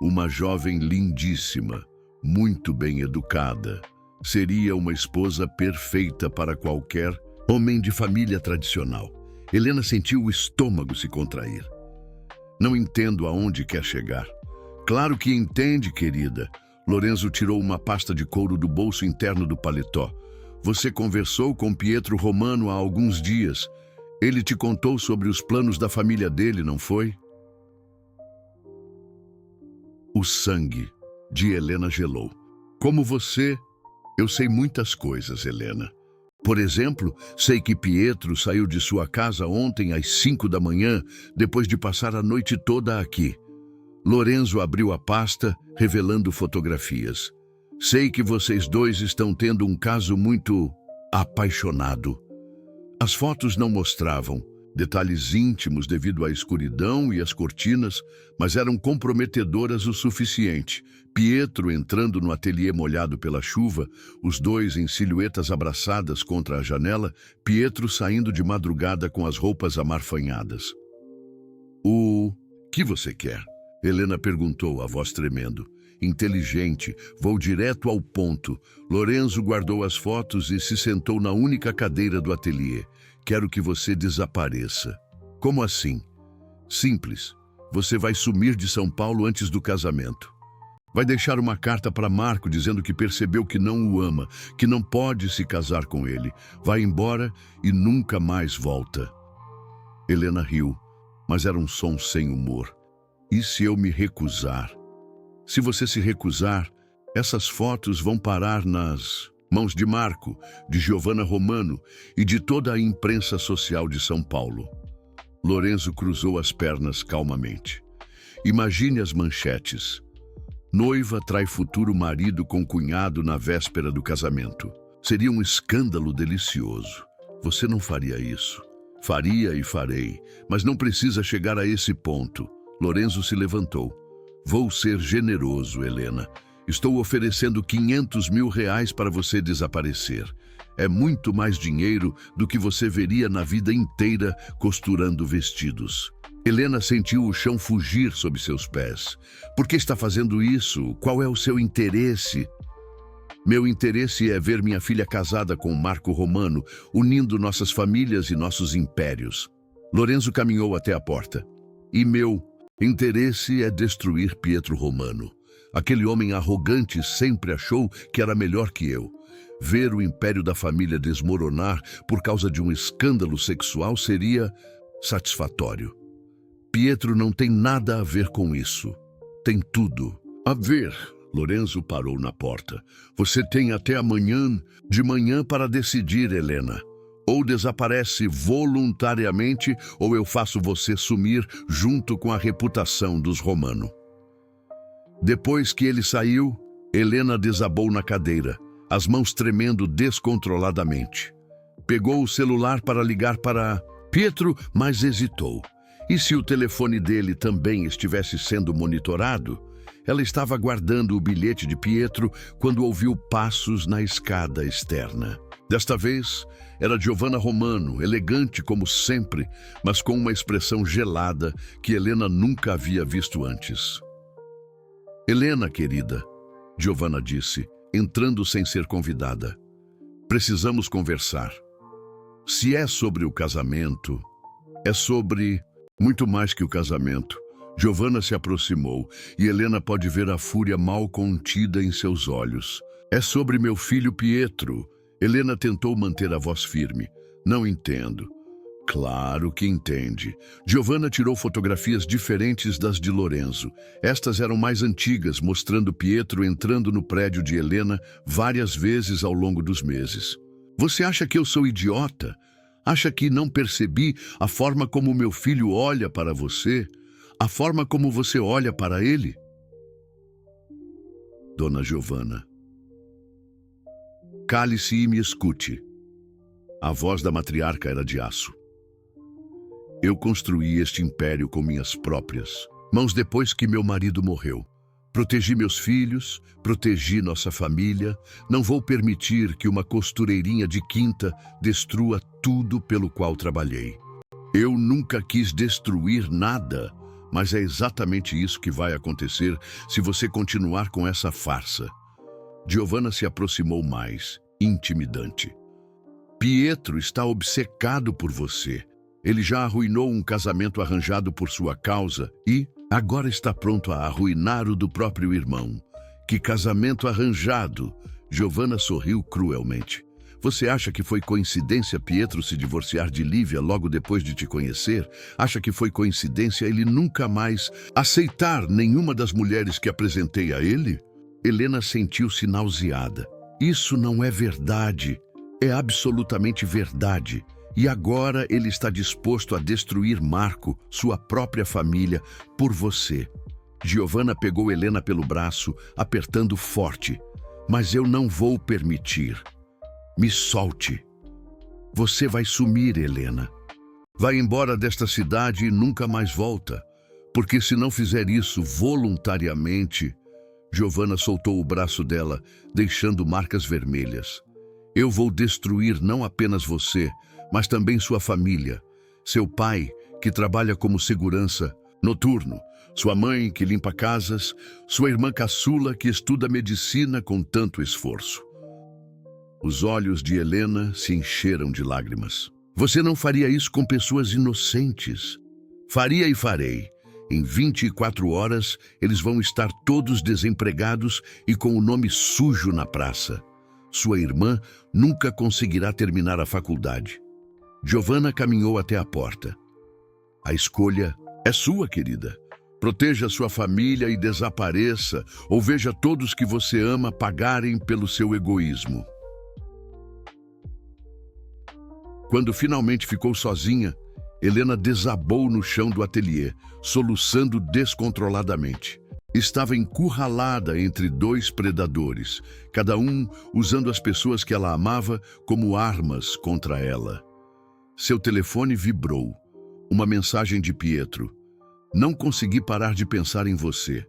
Uma jovem lindíssima, muito bem educada. Seria uma esposa perfeita para qualquer homem de família tradicional. Helena sentiu o estômago se contrair. Não entendo aonde quer chegar. Claro que entende, querida. Lorenzo tirou uma pasta de couro do bolso interno do paletó. Você conversou com Pietro Romano há alguns dias. Ele te contou sobre os planos da família dele, não foi? O sangue de Helena gelou. Como você, eu sei muitas coisas, Helena. Por exemplo, sei que Pietro saiu de sua casa ontem às 5 da manhã, depois de passar a noite toda aqui. Lorenzo abriu a pasta, revelando fotografias. Sei que vocês dois estão tendo um caso muito apaixonado. As fotos não mostravam detalhes íntimos devido à escuridão e às cortinas, mas eram comprometedoras o suficiente. Pietro entrando no ateliê molhado pela chuva, os dois em silhuetas abraçadas contra a janela, Pietro saindo de madrugada com as roupas amarfanhadas. O que você quer? Helena perguntou, a voz tremendo. Inteligente, vou direto ao ponto. Lorenzo guardou as fotos e se sentou na única cadeira do ateliê. Quero que você desapareça. Como assim? Simples. Você vai sumir de São Paulo antes do casamento. Vai deixar uma carta para Marco dizendo que percebeu que não o ama, que não pode se casar com ele. Vai embora e nunca mais volta. Helena riu, mas era um som sem humor. E se eu me recusar? Se você se recusar, essas fotos vão parar nas mãos de Marco, de Giovanna Romano e de toda a imprensa social de São Paulo. Lorenzo cruzou as pernas calmamente. Imagine as manchetes. Noiva trai futuro marido com cunhado na véspera do casamento. Seria um escândalo delicioso. Você não faria isso. Faria e farei, mas não precisa chegar a esse ponto. Lorenzo se levantou. Vou ser generoso, Helena. Estou oferecendo R$500.000 para você desaparecer. É muito mais dinheiro do que você veria na vida inteira costurando vestidos. Helena sentiu o chão fugir sob seus pés. Por que está fazendo isso? Qual é o seu interesse? Meu interesse é ver minha filha casada com Marco Romano, unindo nossas famílias e nossos impérios. Lorenzo caminhou até a porta. E meu interesse é destruir Pietro Romano. Aquele homem arrogante sempre achou que era melhor que eu. Ver o império da família desmoronar por causa de um escândalo sexual seria satisfatório. Pietro não tem nada a ver com isso. Tem tudo a ver. Lorenzo parou na porta. Você tem até amanhã de manhã para decidir, Helena. Ou desaparece voluntariamente, ou eu faço você sumir junto com a reputação dos Romano. Depois que ele saiu, Helena desabou na cadeira, as mãos tremendo descontroladamente. Pegou o celular para ligar para Pietro, mas hesitou. E se o telefone dele também estivesse sendo monitorado? Ela estava guardando o bilhete de Pietro quando ouviu passos na escada externa. Desta vez, era Giovanna Romano, elegante como sempre, mas com uma expressão gelada que Helena nunca havia visto antes. Helena, querida, Giovanna disse, entrando sem ser convidada. Precisamos conversar. Se é sobre o casamento, é sobre muito mais que o casamento. Giovanna se aproximou e Helena pode ver a fúria mal contida em seus olhos. É sobre meu filho Pietro. Helena tentou manter a voz firme. Não entendo. Claro que entende. Giovanna tirou fotografias diferentes das de Lorenzo. Estas eram mais antigas, mostrando Pietro entrando no prédio de Helena várias vezes ao longo dos meses. Você acha que eu sou idiota? Acha que não percebi a forma como meu filho olha para você? A forma como você olha para ele? Dona Giovanna. Cale-se e me escute. A voz da matriarca era de aço. Eu construí este império com minhas próprias mãos depois que meu marido morreu. Protegi meus filhos, protegi nossa família. Não vou permitir que uma costureirinha de quinta destrua tudo pelo qual trabalhei. Eu nunca quis destruir nada, mas é exatamente isso que vai acontecer se você continuar com essa farsa. Giovanna se aproximou mais, intimidante. Pietro está obcecado por você. Ele já arruinou um casamento arranjado por sua causa e agora está pronto a arruinar o do próprio irmão. Que casamento arranjado! Giovanna sorriu cruelmente. Você acha que foi coincidência Pietro se divorciar de Lívia logo depois de te conhecer? Acha que foi coincidência ele nunca mais aceitar nenhuma das mulheres que apresentei a ele? Helena sentiu-se nauseada. Isso não é verdade. É absolutamente verdade. E agora ele está disposto a destruir Marco, sua própria família, por você. Giovanna pegou Helena pelo braço, apertando forte. Mas eu não vou permitir. Me solte. Você vai sumir, Helena. Vai embora desta cidade e nunca mais volta. Porque se não fizer isso voluntariamente... Giovanna soltou o braço dela, deixando marcas vermelhas. Eu vou destruir não apenas você, mas também sua família. Seu pai, que trabalha como segurança noturno. Sua mãe, que limpa casas. Sua irmã caçula, que estuda medicina com tanto esforço. Os olhos de Helena se encheram de lágrimas. Você não faria isso com pessoas inocentes. Faria e farei. Em 24 horas, eles vão estar todos desempregados e com o nome sujo na praça. Sua irmã nunca conseguirá terminar a faculdade. Giovanna caminhou até a porta. A escolha é sua, querida. Proteja sua família e desapareça, ou veja todos que você ama pagarem pelo seu egoísmo. Quando finalmente ficou sozinha, Helena desabou no chão do ateliê, soluçando descontroladamente. Estava encurralada entre dois predadores, cada um usando as pessoas que ela amava como armas contra ela. Seu telefone vibrou. Uma mensagem de Pietro. Não consegui parar de pensar em você.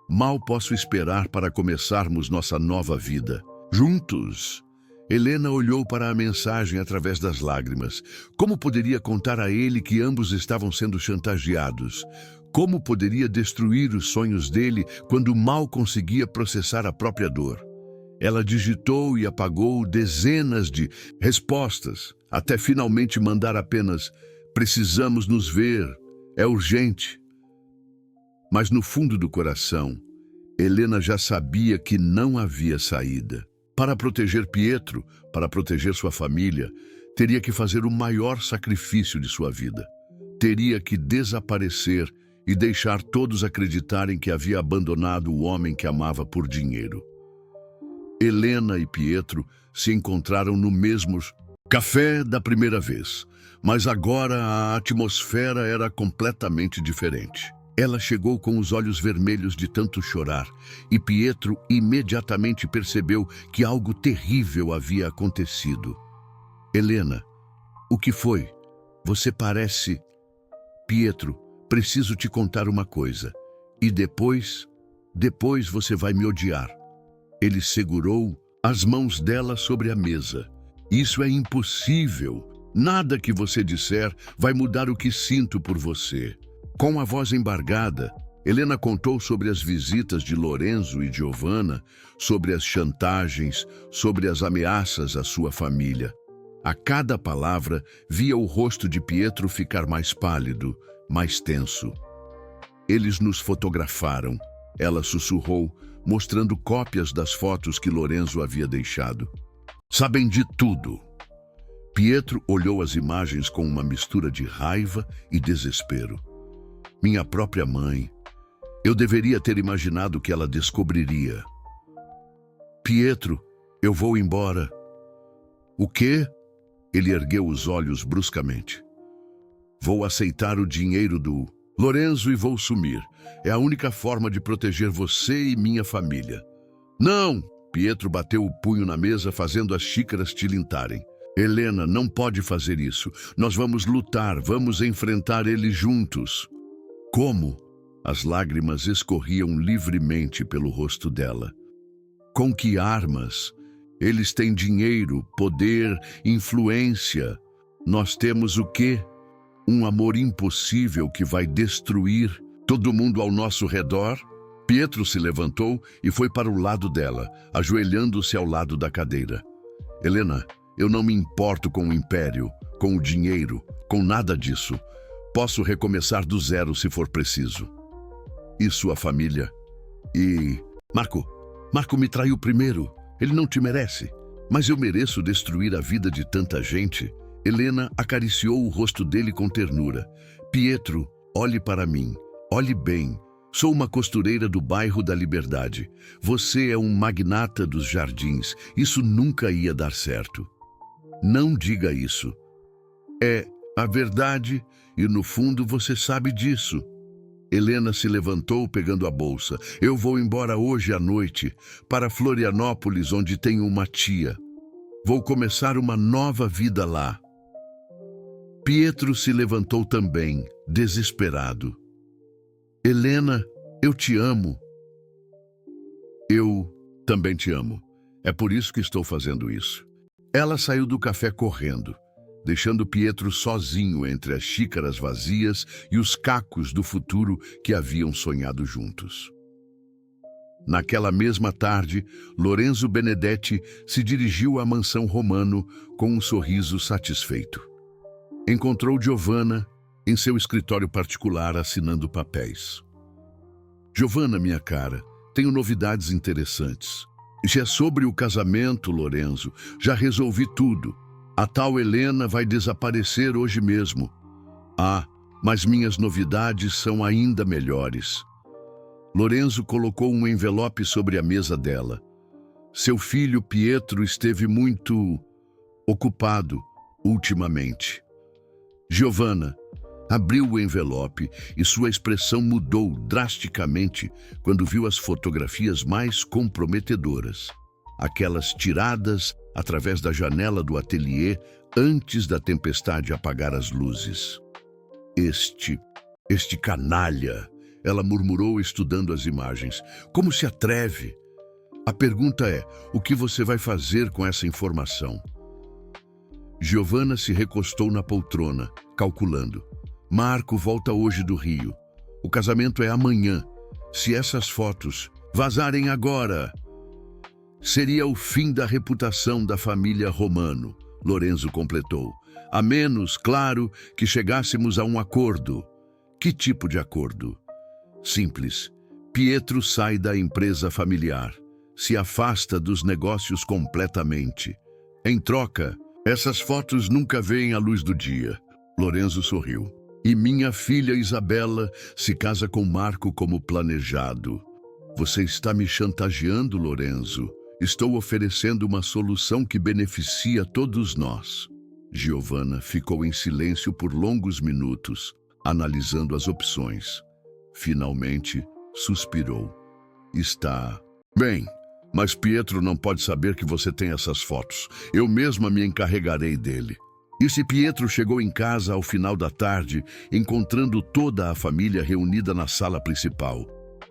Mal posso esperar para começarmos nossa nova vida. Juntos. Helena olhou para a mensagem através das lágrimas. Como poderia contar a ele que ambos estavam sendo chantageados? Como poderia destruir os sonhos dele quando mal conseguia processar a própria dor? Ela digitou e apagou dezenas de respostas, até finalmente mandar apenas: precisamos nos ver, é urgente. Mas no fundo do coração, Helena já sabia que não havia saída. Para proteger Pietro, para proteger sua família, teria que fazer o maior sacrifício de sua vida. Teria que desaparecer e deixar todos acreditarem que havia abandonado o homem que amava por dinheiro. Helena e Pietro se encontraram no mesmo café da primeira vez, mas agora a atmosfera era completamente diferente. Ela chegou com os olhos vermelhos de tanto chorar, e Pietro imediatamente percebeu que algo terrível havia acontecido. Helena, o que foi? Você parece... Pietro, preciso te contar uma coisa. E depois você vai me odiar. Ele segurou as mãos dela sobre a mesa. Isso é impossível. Nada que você disser vai mudar o que sinto por você. Com a voz embargada, Helena contou sobre as visitas de Lorenzo e Giovanna, sobre as chantagens, sobre as ameaças à sua família. A cada palavra, via o rosto de Pietro ficar mais pálido, mais tenso. Eles nos fotografaram, ela sussurrou, mostrando cópias das fotos que Lorenzo havia deixado. Sabem de tudo. Pietro olhou as imagens com uma mistura de raiva e desespero. Minha própria mãe. Eu deveria ter imaginado que ela descobriria. Pietro, eu vou embora. O quê? Ele ergueu os olhos bruscamente. Vou aceitar o dinheiro do Lorenzo e vou sumir. É a única forma de proteger você e minha família. Não! Pietro bateu o punho na mesa, fazendo as xícaras tilintarem. Helena, não pode fazer isso. Nós vamos lutar, vamos enfrentar ele juntos. Como? As lágrimas escorriam livremente pelo rosto dela. Com que armas? Eles têm dinheiro, poder, influência. Nós temos o quê? Um amor impossível que vai destruir todo mundo ao nosso redor? Pietro se levantou e foi para o lado dela, ajoelhando-se ao lado da cadeira. Helena, eu não me importo com o império, com o dinheiro, com nada disso. Posso recomeçar do zero se for preciso. E sua família? E... Marco me traiu primeiro. Ele não te merece. Mas eu mereço destruir a vida de tanta gente. Helena acariciou o rosto dele com ternura. Pietro, olhe para mim. Olhe bem. Sou uma costureira do bairro da Liberdade. Você é um magnata dos jardins. Isso nunca ia dar certo. Não diga isso. É a verdade e no fundo você sabe disso. Helena se levantou pegando a bolsa. Eu vou embora hoje à noite para Florianópolis, onde tenho uma tia. Vou começar uma nova vida lá. Pietro se levantou também, desesperado. Helena, eu te amo. Eu também te amo. É por isso que estou fazendo isso. Ela saiu do café correndo, deixando Pietro sozinho entre as xícaras vazias e os cacos do futuro que haviam sonhado juntos. Naquela mesma tarde, Lorenzo Benedetti se dirigiu à mansão Romano com um sorriso satisfeito. Encontrou Giovanna em seu escritório particular assinando papéis. Giovanna, minha cara, tenho novidades interessantes. Já é sobre o casamento, Lorenzo. Já resolvi tudo. A tal Helena vai desaparecer hoje mesmo. Ah, mas minhas novidades são ainda melhores. Lorenzo colocou um envelope sobre a mesa dela. Seu filho Pietro esteve muito ocupado ultimamente. Giovanna abriu o envelope e sua expressão mudou drasticamente quando viu as fotografias mais comprometedoras. Aquelas tiradas através da janela do ateliê antes da tempestade apagar as luzes. Este canalha, ela murmurou estudando as imagens. Como se atreve? A pergunta é, o que você vai fazer com essa informação? Giovanna se recostou na poltrona, calculando. Marco volta hoje do Rio. O casamento é amanhã. Se essas fotos vazarem agora, seria o fim da reputação da família Romano, Lorenzo completou. A menos, claro, que chegássemos a um acordo. Que tipo de acordo? Simples. Pietro sai da empresa familiar. Se afasta dos negócios completamente. Em troca, essas fotos nunca veem a luz do dia. Lorenzo sorriu. E minha filha Isabela se casa com Marco como planejado. Você está me chantageando, Lorenzo. Estou oferecendo uma solução que beneficia todos nós. Giovanna ficou em silêncio por longos minutos, analisando as opções. Finalmente, suspirou. Está bem, mas Pietro não pode saber que você tem essas fotos. Eu mesma me encarregarei dele. E se Pietro chegou em casa ao final da tarde, encontrando toda a família reunida na sala principal,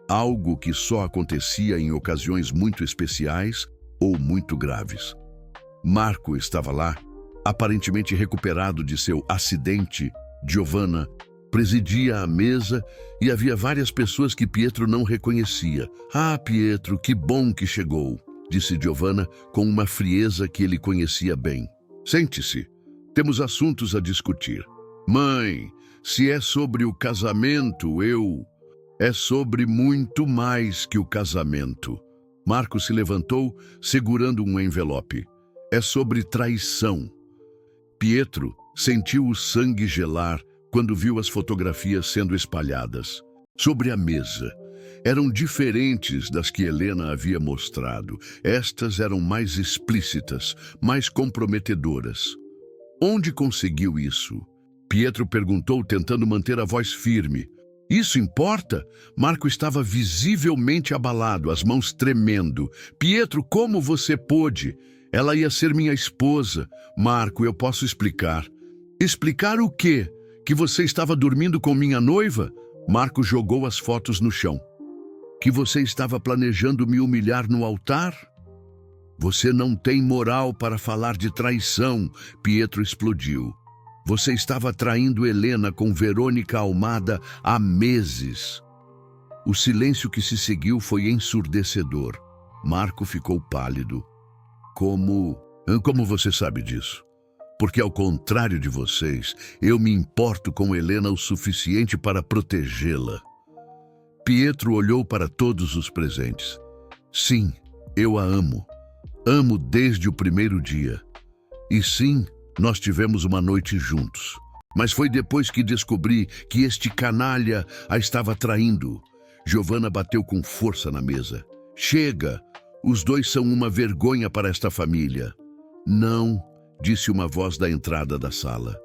algo que só acontecia em ocasiões muito especiais ou muito graves. Marco estava lá, aparentemente recuperado de seu acidente. Giovanna presidia a mesa e havia várias pessoas que Pietro não reconhecia. Ah, Pietro, que bom que chegou, disse Giovanna com uma frieza que ele conhecia bem. Sente-se. Temos assuntos a discutir. Mãe, se é sobre o casamento, é sobre muito mais que o casamento. Marco se levantou, segurando um envelope. É sobre traição. Pietro sentiu o sangue gelar quando viu as fotografias sendo espalhadas. Sobre a mesa. Eram diferentes das que Helena havia mostrado. Estas eram mais explícitas, mais comprometedoras. Onde conseguiu isso? Pietro perguntou, tentando manter a voz firme. Isso importa? Marco estava visivelmente abalado, as mãos tremendo. Pietro, como você pôde? Ela ia ser minha esposa. Marco, eu posso explicar. Explicar o quê? Que você estava dormindo com minha noiva? Marco jogou as fotos no chão. Que você estava planejando me humilhar no altar? Você não tem moral para falar de traição, Pietro explodiu. Você estava traindo Helena com Verônica Almada há meses. O silêncio que se seguiu foi ensurdecedor. Marco ficou pálido. Como você sabe disso? Porque, ao contrário de vocês, eu me importo com Helena o suficiente para protegê-la. Pietro olhou para todos os presentes. Sim, eu a amo. Amo desde o primeiro dia. E sim, nós tivemos uma noite juntos. Mas foi depois que descobri que este canalha a estava traindo. Giovanna bateu com força na mesa. Chega! Os dois são uma vergonha para esta família. Não, disse uma voz da entrada da sala.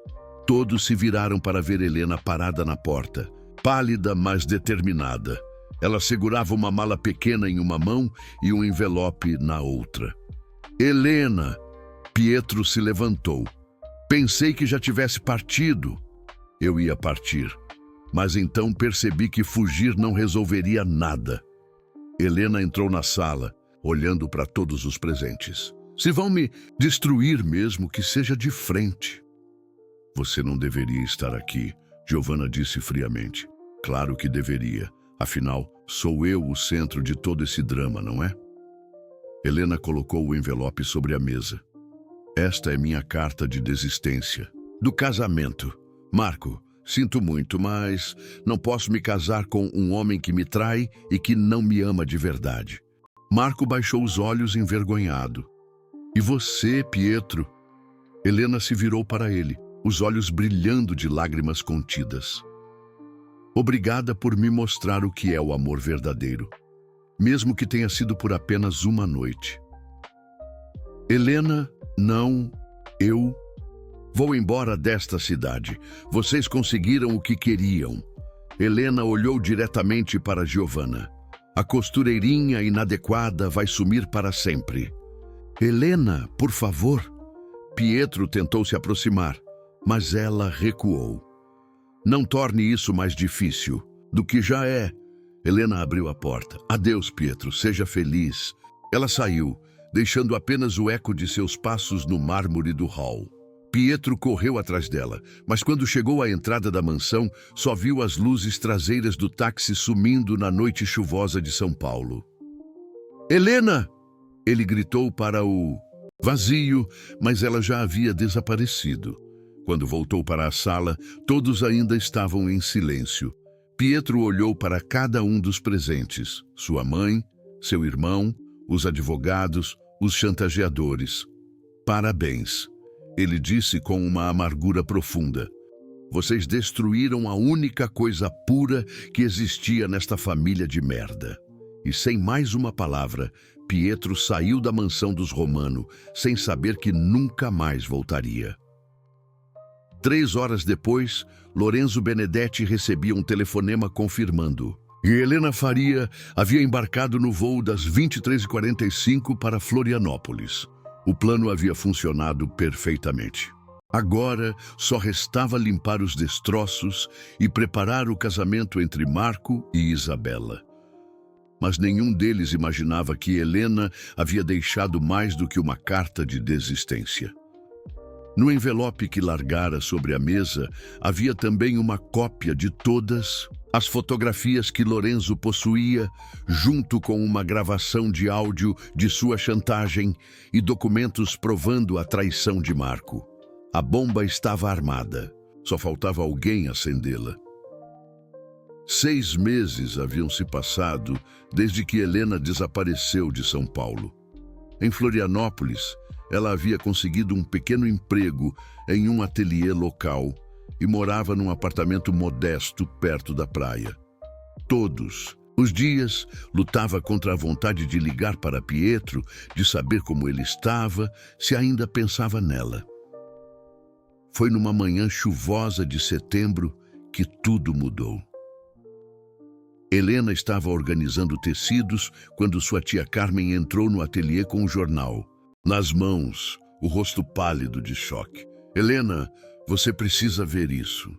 Todos se viraram para ver Helena parada na porta, pálida, mas determinada. Ela segurava uma mala pequena em uma mão e um envelope na outra. Helena! Pietro se levantou. Pensei que já tivesse partido. Eu ia partir, mas então percebi que fugir não resolveria nada. Helena entrou na sala, olhando para todos os presentes. Se vão me destruir mesmo, que seja de frente. Você não deveria estar aqui, Giovanna disse friamente. Claro que deveria. Afinal, sou eu o centro de todo esse drama, não é? Helena colocou o envelope sobre a mesa. Esta é minha carta de desistência. Do casamento. Marco, sinto muito, mas não posso me casar com um homem que me trai e que não me ama de verdade. Marco baixou os olhos envergonhado. E você, Pietro? Helena se virou para ele, os olhos brilhando de lágrimas contidas. Obrigada por me mostrar o que é o amor verdadeiro, mesmo que tenha sido por apenas uma noite. Helena, não, eu vou embora desta cidade. Vocês conseguiram o que queriam. Helena olhou diretamente para Giovanna. A costureirinha inadequada vai sumir para sempre. Helena, por favor. Pietro tentou se aproximar, mas ela recuou. Não torne isso mais difícil do que já é. Helena abriu a porta. Adeus, Pietro, seja feliz. Ela saiu, deixando apenas o eco de seus passos no mármore do hall. Pietro correu atrás dela, mas quando chegou à entrada da mansão, só viu as luzes traseiras do táxi sumindo na noite chuvosa de São Paulo. Helena! Ele gritou para o vazio, mas ela já havia desaparecido. Quando voltou para a sala, todos ainda estavam em silêncio. Pietro olhou para cada um dos presentes, sua mãe, seu irmão, os advogados, os chantageadores. Parabéns, ele disse com uma amargura profunda. Vocês destruíram a única coisa pura que existia nesta família de merda. E sem mais uma palavra, Pietro saiu da mansão dos Romano, sem saber que nunca mais voltaria. 3 horas depois, Lorenzo Benedetti recebia um telefonema confirmando. E Helena Faria havia embarcado no voo das 23h45 para Florianópolis. O plano havia funcionado perfeitamente. Agora, só restava limpar os destroços e preparar o casamento entre Marco e Isabela. Mas nenhum deles imaginava que Helena havia deixado mais do que uma carta de desistência. No envelope que largara sobre a mesa, havia também uma cópia de todas as fotografias que Lorenzo possuía, junto com uma gravação de áudio de sua chantagem e documentos provando a traição de Marco. A bomba estava armada, só faltava alguém acendê-la. 6 meses haviam se passado desde que Helena desapareceu de São Paulo. Em Florianópolis, ela havia conseguido um pequeno emprego em um ateliê local e morava num apartamento modesto perto da praia. Todos os dias lutava contra a vontade de ligar para Pietro, de saber como ele estava, se ainda pensava nela. Foi numa manhã chuvosa de setembro que tudo mudou. Helena estava organizando tecidos quando sua tia Carmen entrou no ateliê com um jornal. Nas mãos, o rosto pálido de choque. Helena, você precisa ver isso.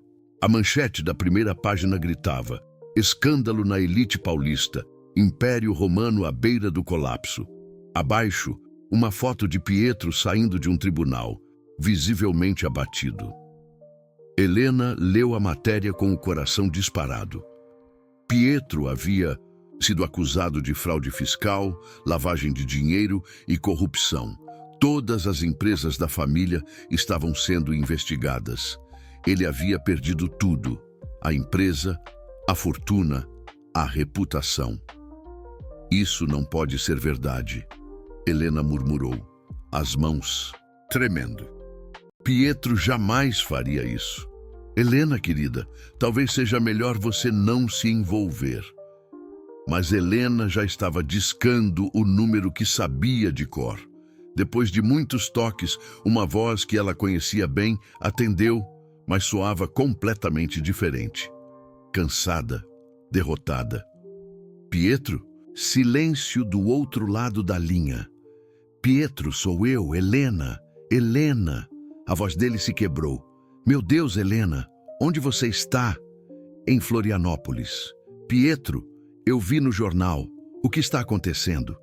A manchete da primeira página gritava: Escândalo na elite paulista. Império Romano à beira do colapso. Abaixo, uma foto de Pietro saindo de um tribunal, visivelmente abatido. Helena leu a matéria com o coração disparado. Pietro havia sido acusado de fraude fiscal, lavagem de dinheiro e corrupção. Todas as empresas da família estavam sendo investigadas. Ele havia perdido tudo: a empresa, a fortuna, a reputação. Isso não pode ser verdade, Helena murmurou, as mãos tremendo. Pietro jamais faria isso. Helena, querida, talvez seja melhor você não se envolver. Mas Helena já estava discando o número que sabia de cor. Depois de muitos toques, uma voz que ela conhecia bem atendeu, mas soava completamente diferente. Cansada, derrotada. Pietro? Silêncio do outro lado da linha. Pietro, sou eu, Helena. Helena. A voz dele se quebrou. Meu Deus, Helena, onde você está? Em Florianópolis. Pietro, eu vi no jornal. O que está acontecendo?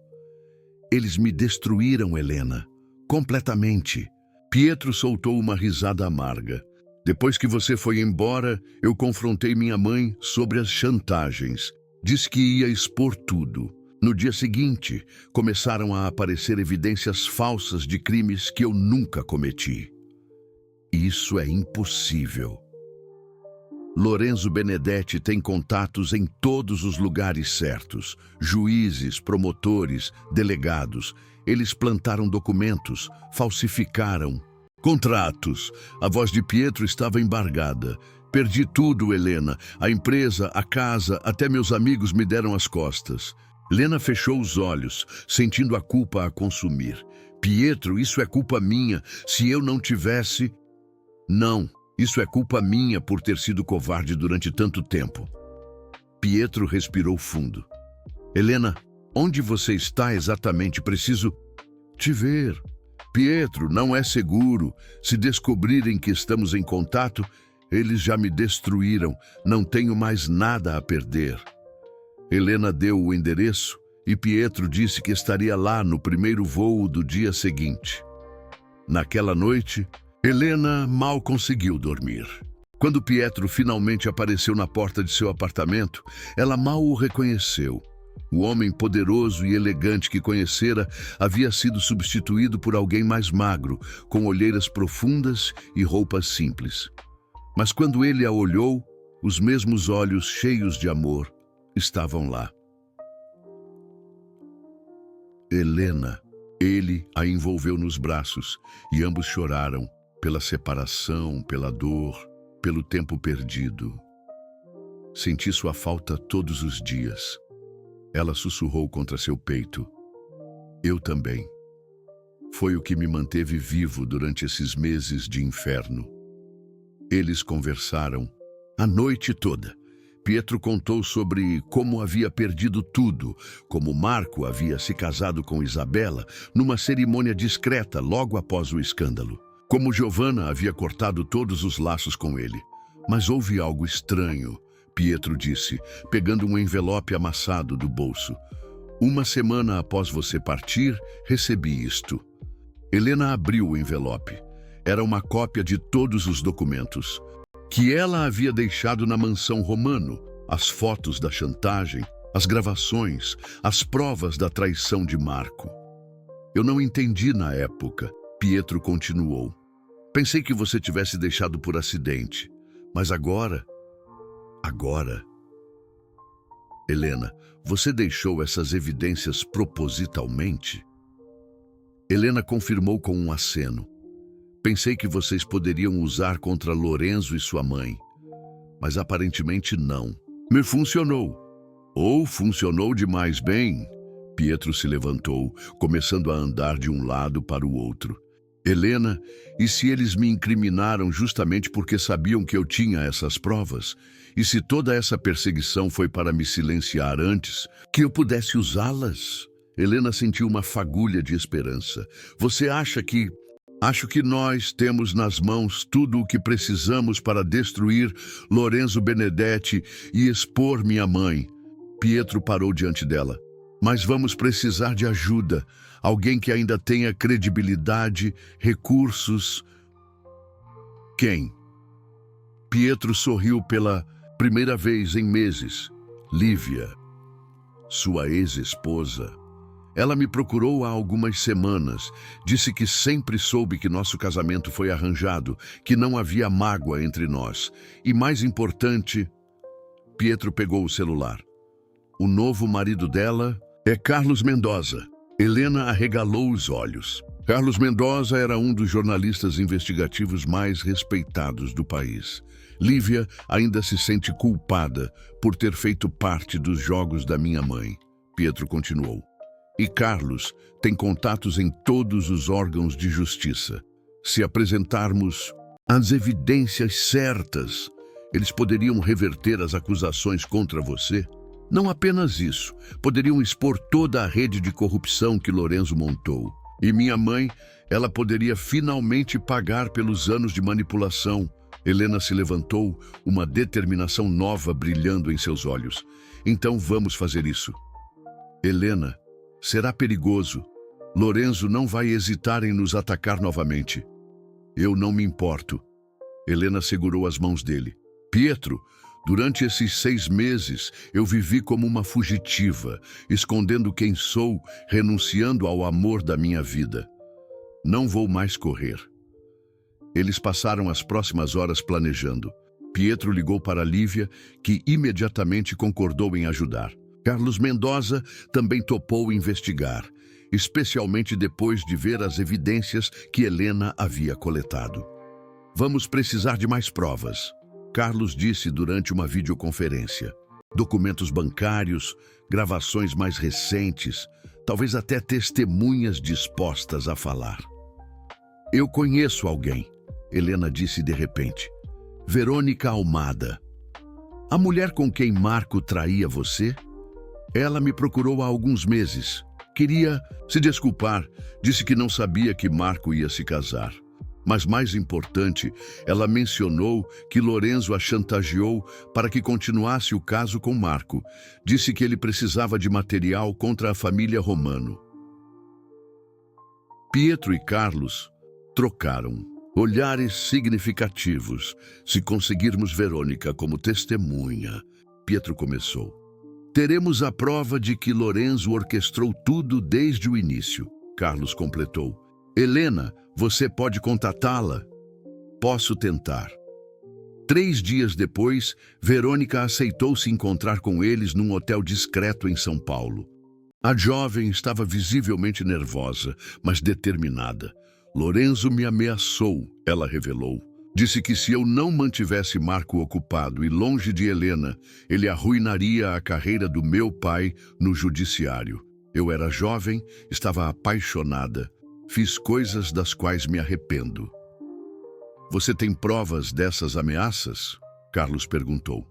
Eles me destruíram, Helena. Completamente. Pietro soltou uma risada amarga. Depois que você foi embora, eu confrontei minha mãe sobre as chantagens. Disse que ia expor tudo. No dia seguinte, começaram a aparecer evidências falsas de crimes que eu nunca cometi. Isso é impossível. Lorenzo Benedetti tem contatos em todos os lugares certos. Juízes, promotores, delegados. Eles plantaram documentos, falsificaram contratos. A voz de Pietro estava embargada. Perdi tudo, Helena. A empresa, a casa, até meus amigos me deram as costas. Helena fechou os olhos, sentindo a culpa a consumir. Pietro, isso é culpa minha. Se eu não tivesse... Não, isso é culpa minha por ter sido covarde durante tanto tempo. Pietro respirou fundo. Helena, onde você está exatamente? Preciso te ver. Pietro, não é seguro. Se descobrirem que estamos em contato, eles já me destruíram. Não tenho mais nada a perder. Helena deu o endereço e Pietro disse que estaria lá no primeiro voo do dia seguinte. Naquela noite, Helena mal conseguiu dormir. Quando Pietro finalmente apareceu na porta de seu apartamento, ela mal o reconheceu. O homem poderoso e elegante que conhecera havia sido substituído por alguém mais magro, com olheiras profundas e roupas simples. Mas quando ele a olhou, os mesmos olhos cheios de amor estavam lá. Helena, ele a envolveu nos braços e ambos choraram pela separação, pela dor, pelo tempo perdido. Senti sua falta todos os dias. Ela sussurrou contra seu peito. Eu também. Foi o que me manteve vivo durante esses meses de inferno. Eles conversaram a noite toda. Pietro contou sobre como havia perdido tudo, como Marco havia se casado com Isabela numa cerimônia discreta logo após o escândalo. Como Giovanna havia cortado todos os laços com ele. Mas houve algo estranho, Pietro disse, pegando um envelope amassado do bolso. Uma semana após você partir, recebi isto. Helena abriu o envelope. Era uma cópia de todos os documentos que ela havia deixado na mansão Romano, as fotos da chantagem, as gravações, as provas da traição de Marco. Eu não entendi na época, Pietro continuou. Pensei que você tivesse deixado por acidente, mas agora... Helena, você deixou essas evidências propositalmente? Helena confirmou com um aceno. Pensei que vocês poderiam usar contra Lorenzo e sua mãe, mas aparentemente não. Me funcionou. Ou funcionou demais bem. Pietro se levantou, começando a andar de um lado para o outro. Helena, e se eles me incriminaram justamente porque sabiam que eu tinha essas provas? E se toda essa perseguição foi para me silenciar antes, que eu pudesse usá-las? Helena sentiu uma fagulha de esperança. Você acha que... Acho que nós temos nas mãos tudo o que precisamos para destruir Lorenzo Benedetti e expor minha mãe. Pietro parou diante dela. Mas vamos precisar de ajuda. Alguém que ainda tenha credibilidade, recursos. Quem? Pietro sorriu pela primeira vez em meses. Lívia, sua ex-esposa. Ela me procurou há algumas semanas. Disse que sempre soube que nosso casamento foi arranjado, que não havia mágoa entre nós. E mais importante, Pietro pegou o celular. O novo marido dela é Carlos Mendoza. Helena arregalou os olhos. Carlos Mendoza era um dos jornalistas investigativos mais respeitados do país. Lívia ainda se sente culpada por ter feito parte dos jogos da minha mãe. Pietro continuou. E Carlos tem contatos em todos os órgãos de justiça. Se apresentarmos as evidências certas, eles poderiam reverter as acusações contra você. Não apenas isso, poderiam expor toda a rede de corrupção que Lorenzo montou. E minha mãe, ela poderia finalmente pagar pelos anos de manipulação. Helena se levantou, uma determinação nova brilhando em seus olhos. Então vamos fazer isso. Helena, será perigoso. Lorenzo não vai hesitar em nos atacar novamente. Eu não me importo. Helena segurou as mãos dele. Pietro, durante esses 6 meses, eu vivi como uma fugitiva, escondendo quem sou, renunciando ao amor da minha vida. Não vou mais correr. Eles passaram as próximas horas planejando. Pietro ligou para Lívia, que imediatamente concordou em ajudar. Carlos Mendoza também topou investigar, especialmente depois de ver as evidências que Helena havia coletado. Vamos precisar de mais provas, Carlos disse durante uma videoconferência. Documentos bancários, gravações mais recentes, talvez até testemunhas dispostas a falar. Eu conheço alguém, Helena disse de repente. Verônica Almada. A mulher com quem Marco traía você? Ela me procurou há alguns meses. Queria se desculpar, disse que não sabia que Marco ia se casar. Mas mais importante, ela mencionou que Lorenzo a chantageou para que continuasse o caso com Marco. Disse que ele precisava de material contra a família Romano. Pietro e Carlos trocaram olhares significativos. Se conseguirmos Verônica como testemunha, Pietro começou. Teremos a prova de que Lorenzo orquestrou tudo desde o início, Carlos completou. Helena, você pode contatá-la? Posso tentar. 3 dias depois, Verônica aceitou se encontrar com eles num hotel discreto em São Paulo. A jovem estava visivelmente nervosa, mas determinada. Lorenzo me ameaçou, ela revelou. Disse que se eu não mantivesse Marco ocupado e longe de Helena, ele arruinaria a carreira do meu pai no judiciário. Eu era jovem, estava apaixonada. Fiz coisas das quais me arrependo. Você tem provas dessas ameaças? Carlos perguntou.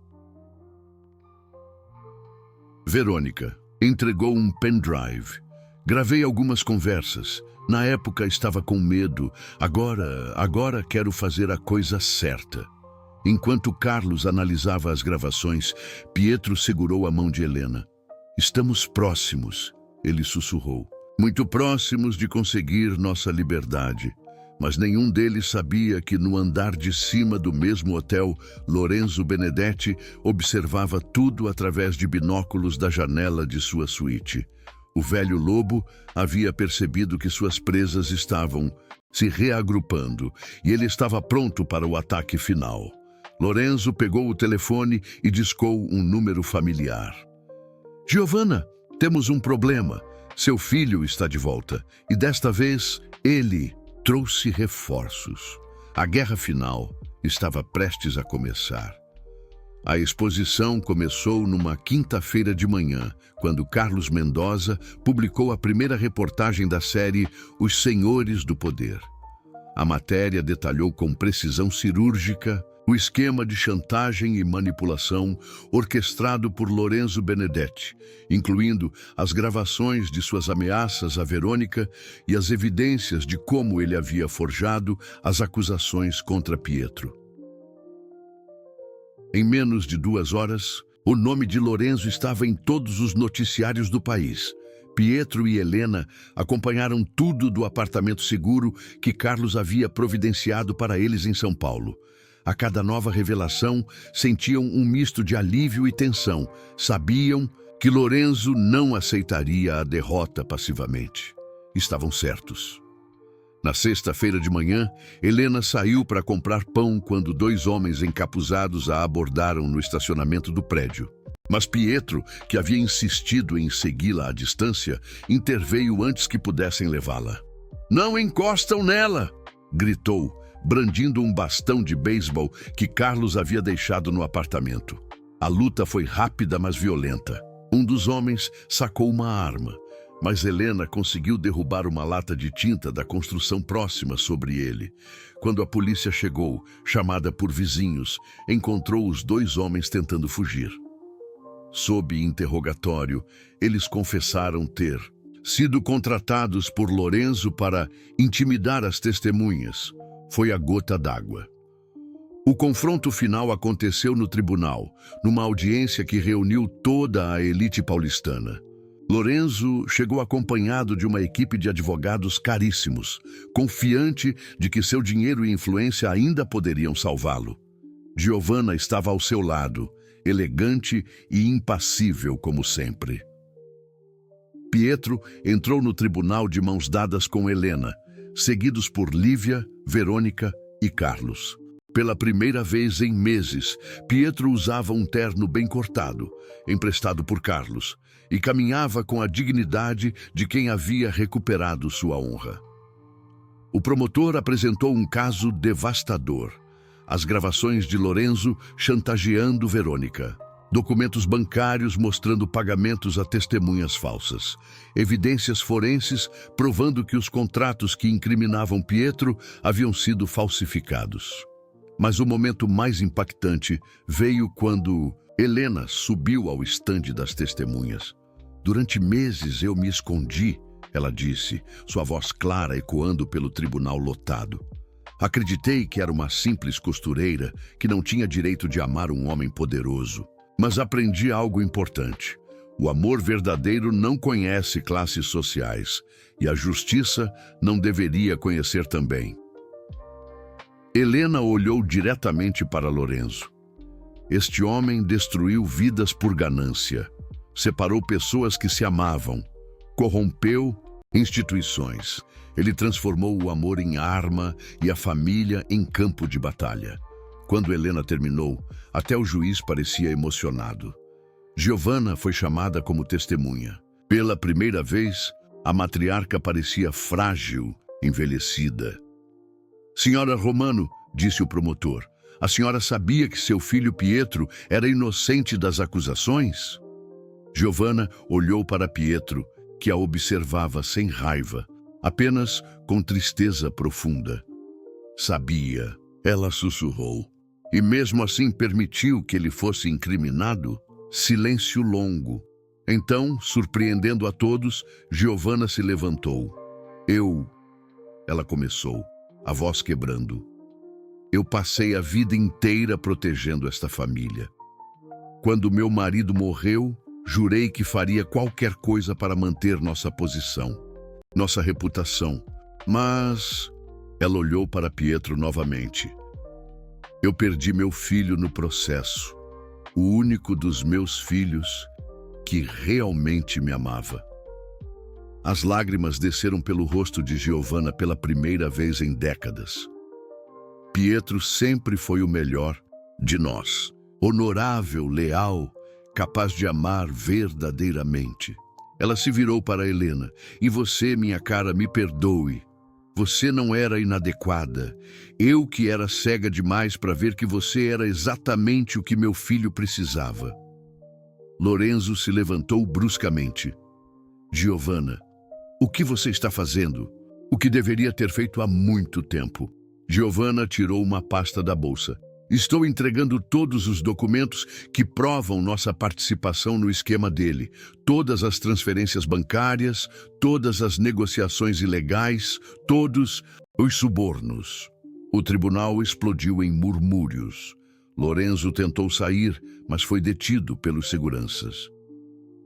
Verônica entregou um pendrive. Gravei algumas conversas. Na época estava com medo. Agora quero fazer a coisa certa. Enquanto Carlos analisava as gravações, Pietro segurou a mão de Helena. Estamos próximos, ele sussurrou. Muito próximos de conseguir nossa liberdade. Mas nenhum deles sabia que no andar de cima do mesmo hotel, Lorenzo Benedetti observava tudo através de binóculos da janela de sua suíte. O velho lobo havia percebido que suas presas estavam se reagrupando e ele estava pronto para o ataque final. Lorenzo pegou o telefone e discou um número familiar. Giovanna, temos um problema. Seu filho está de volta e desta vez ele trouxe reforços. A guerra final estava prestes a começar. A exposição começou numa quinta-feira de manhã, quando Carlos Mendoza publicou a primeira reportagem da série Os Senhores do Poder. A matéria detalhou com precisão cirúrgica O esquema de chantagem e manipulação orquestrado por Lorenzo Benedetti, incluindo as gravações de suas ameaças a Verônica e as evidências de como ele havia forjado as acusações contra Pietro. Em menos de 2 horas, o nome de Lorenzo estava em todos os noticiários do país. Pietro e Helena acompanharam tudo do apartamento seguro que Carlos havia providenciado para eles em São Paulo. A cada nova revelação, sentiam um misto de alívio e tensão. Sabiam que Lorenzo não aceitaria a derrota passivamente. Estavam certos. Na sexta-feira de manhã, Helena saiu para comprar pão quando 2 homens encapuzados a abordaram no estacionamento do prédio. Mas Pietro, que havia insistido em segui-la à distância, interveio antes que pudessem levá-la. "Não encostam nela!" gritou, brandindo um bastão de beisebol que Carlos havia deixado no apartamento. A luta foi rápida, mas violenta. Um dos homens sacou uma arma, mas Helena conseguiu derrubar uma lata de tinta da construção próxima sobre ele. Quando a polícia chegou, chamada por vizinhos, encontrou os 2 homens tentando fugir. Sob interrogatório, eles confessaram ter sido contratados por Lorenzo para intimidar as testemunhas. Foi a gota d'água. O confronto final aconteceu no tribunal, numa audiência que reuniu toda a elite paulistana. Lorenzo chegou acompanhado de uma equipe de advogados caríssimos, confiante de que seu dinheiro e influência ainda poderiam salvá-lo. Giovanna estava ao seu lado, elegante e impassível como sempre. Pietro entrou no tribunal de mãos dadas com Helena, seguidos por Lívia, Verônica e Carlos. Pela primeira vez em meses, Pietro usava um terno bem cortado, emprestado por Carlos, e caminhava com a dignidade de quem havia recuperado sua honra. O promotor apresentou um caso devastador: as gravações de Lorenzo chantageando Verônica. Documentos bancários mostrando pagamentos a testemunhas falsas. Evidências forenses provando que os contratos que incriminavam Pietro haviam sido falsificados. Mas o momento mais impactante veio quando Helena subiu ao estande das testemunhas. "Durante meses eu me escondi", ela disse, sua voz clara ecoando pelo tribunal lotado. "Acreditei que era uma simples costureira que não tinha direito de amar um homem poderoso. Mas aprendi algo importante. O amor verdadeiro não conhece classes sociais, e a justiça não deveria conhecer também." Helena olhou diretamente para Lorenzo. Este homem destruiu vidas por ganância, separou pessoas que se amavam, corrompeu instituições. Ele transformou o amor em arma e a família em campo de batalha. Quando Helena terminou, até o juiz parecia emocionado. Giovanna foi chamada como testemunha. Pela primeira vez, a matriarca parecia frágil, envelhecida. "Senhora Romano", disse o promotor, "a senhora sabia que seu filho Pietro era inocente das acusações?" Giovanna olhou para Pietro, que a observava sem raiva, apenas com tristeza profunda. "Sabia", ela sussurrou. "E mesmo assim permitiu que ele fosse incriminado?" Silêncio longo. Então, surpreendendo a todos, Giovanna se levantou. Ela começou, a voz quebrando. "Eu passei a vida inteira protegendo esta família. Quando meu marido morreu, jurei que faria qualquer coisa para manter nossa posição, nossa reputação. Mas..." Ela olhou para Pietro novamente. "Eu perdi meu filho no processo, o único dos meus filhos que realmente me amava." As lágrimas desceram pelo rosto de Giovanna pela primeira vez em décadas. Pietro sempre foi o melhor de nós, honorável, leal, capaz de amar verdadeiramente. Ela se virou para Helena. "E você, minha cara, me perdoe. Você não era inadequada. Eu que era cega demais para ver que você era exatamente o que meu filho precisava." Lorenzo se levantou bruscamente. "Giovanna, o que você está fazendo? O que deveria ter feito há muito tempo." Giovanna tirou uma pasta da bolsa. Estou entregando todos os documentos que provam nossa participação no esquema dele, todas as transferências bancárias, todas as negociações ilegais, todos os subornos. O tribunal explodiu em murmúrios. Lorenzo tentou sair, mas foi detido pelos seguranças.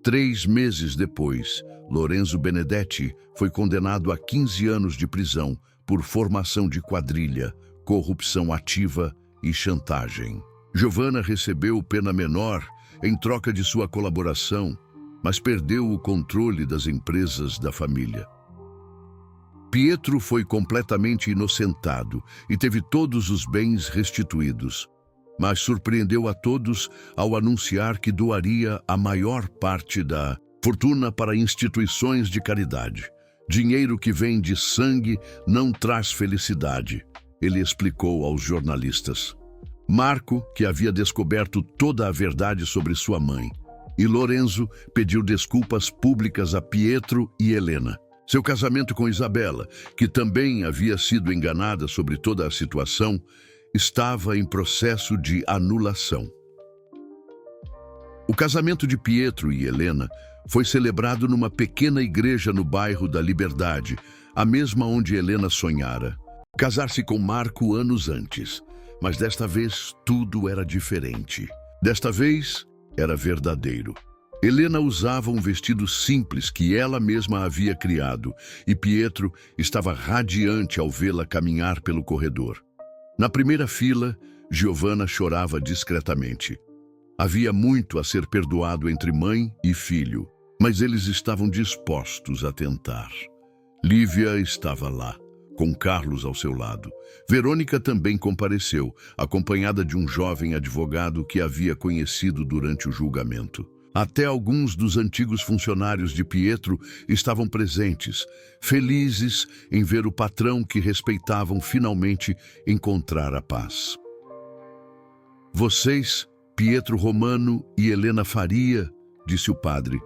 3 meses depois, Lorenzo Benedetti foi condenado a 15 anos de prisão por formação de quadrilha, corrupção ativa e chantagem. Giovanna recebeu pena menor em troca de sua colaboração, mas perdeu o controle das empresas da família. Pietro foi completamente inocentado e teve todos os bens restituídos, mas surpreendeu a todos ao anunciar que doaria a maior parte da fortuna para instituições de caridade. Dinheiro que vem de sangue não traz felicidade, ele explicou aos jornalistas. Marco, que havia descoberto toda a verdade sobre sua mãe, e Lorenzo pediu desculpas públicas a Pietro e Helena. Seu casamento com Isabela, que também havia sido enganada sobre toda a situação, estava em processo de anulação. O casamento de Pietro e Helena foi celebrado numa pequena igreja no bairro da Liberdade, a mesma onde Helena sonhara casar-se com Marco anos antes. Mas desta vez tudo era diferente. Desta vez era verdadeiro. Helena usava um vestido simples que ela mesma havia criado e Pietro estava radiante ao vê-la caminhar pelo corredor. Na primeira fila, Giovanna chorava discretamente. Havia muito a ser perdoado entre mãe e filho, mas eles estavam dispostos a tentar. Lívia estava lá, com Carlos ao seu lado. Verônica também compareceu, acompanhada de um jovem advogado que havia conhecido durante o julgamento. Até alguns dos antigos funcionários de Pietro estavam presentes, felizes em ver o patrão que respeitavam finalmente encontrar a paz. Vocês, Pietro Romano e Helena Faria, disse o padre,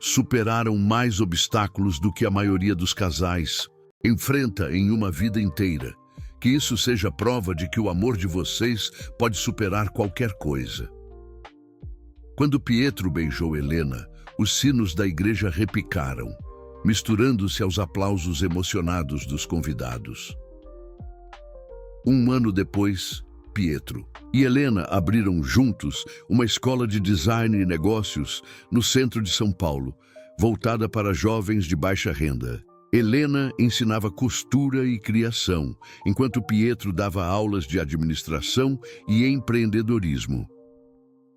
superaram mais obstáculos do que a maioria dos casais enfrenta em uma vida inteira. Que isso seja prova de que o amor de vocês pode superar qualquer coisa. Quando Pietro beijou Helena, os sinos da igreja repicaram, misturando-se aos aplausos emocionados dos convidados. 1 ano depois, Pietro e Helena abriram juntos uma escola de design e negócios no centro de São Paulo, voltada para jovens de baixa renda. Helena ensinava costura e criação, enquanto Pietro dava aulas de administração e empreendedorismo.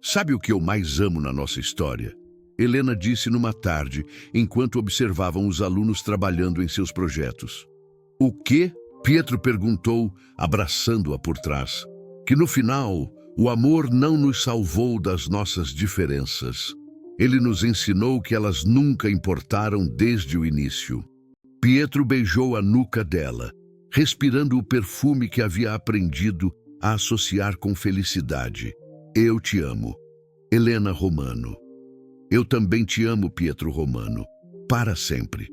Sabe o que eu mais amo na nossa história? Helena disse numa tarde, enquanto observavam os alunos trabalhando em seus projetos. O quê? Pietro perguntou, abraçando-a por trás. Que no final, o amor não nos salvou das nossas diferenças. Ele nos ensinou que elas nunca importaram desde o início. Pietro beijou a nuca dela, respirando o perfume que havia aprendido a associar com felicidade. Eu te amo, Helena Romano. Eu também te amo, Pietro Romano, para sempre.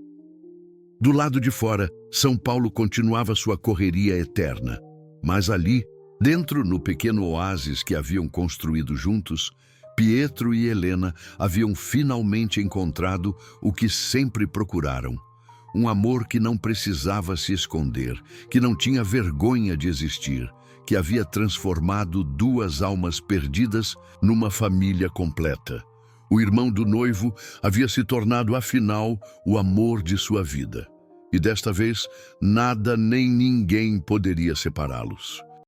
Do lado de fora, São Paulo continuava sua correria eterna, mas ali, dentro no pequeno oásis que haviam construído juntos, Pietro e Helena haviam finalmente encontrado o que sempre procuraram. Um amor que não precisava se esconder, que não tinha vergonha de existir, que havia transformado 2 almas perdidas numa família completa. O irmão do noivo havia se tornado, afinal, o amor de sua vida. E desta vez, nada nem ninguém poderia separá-los.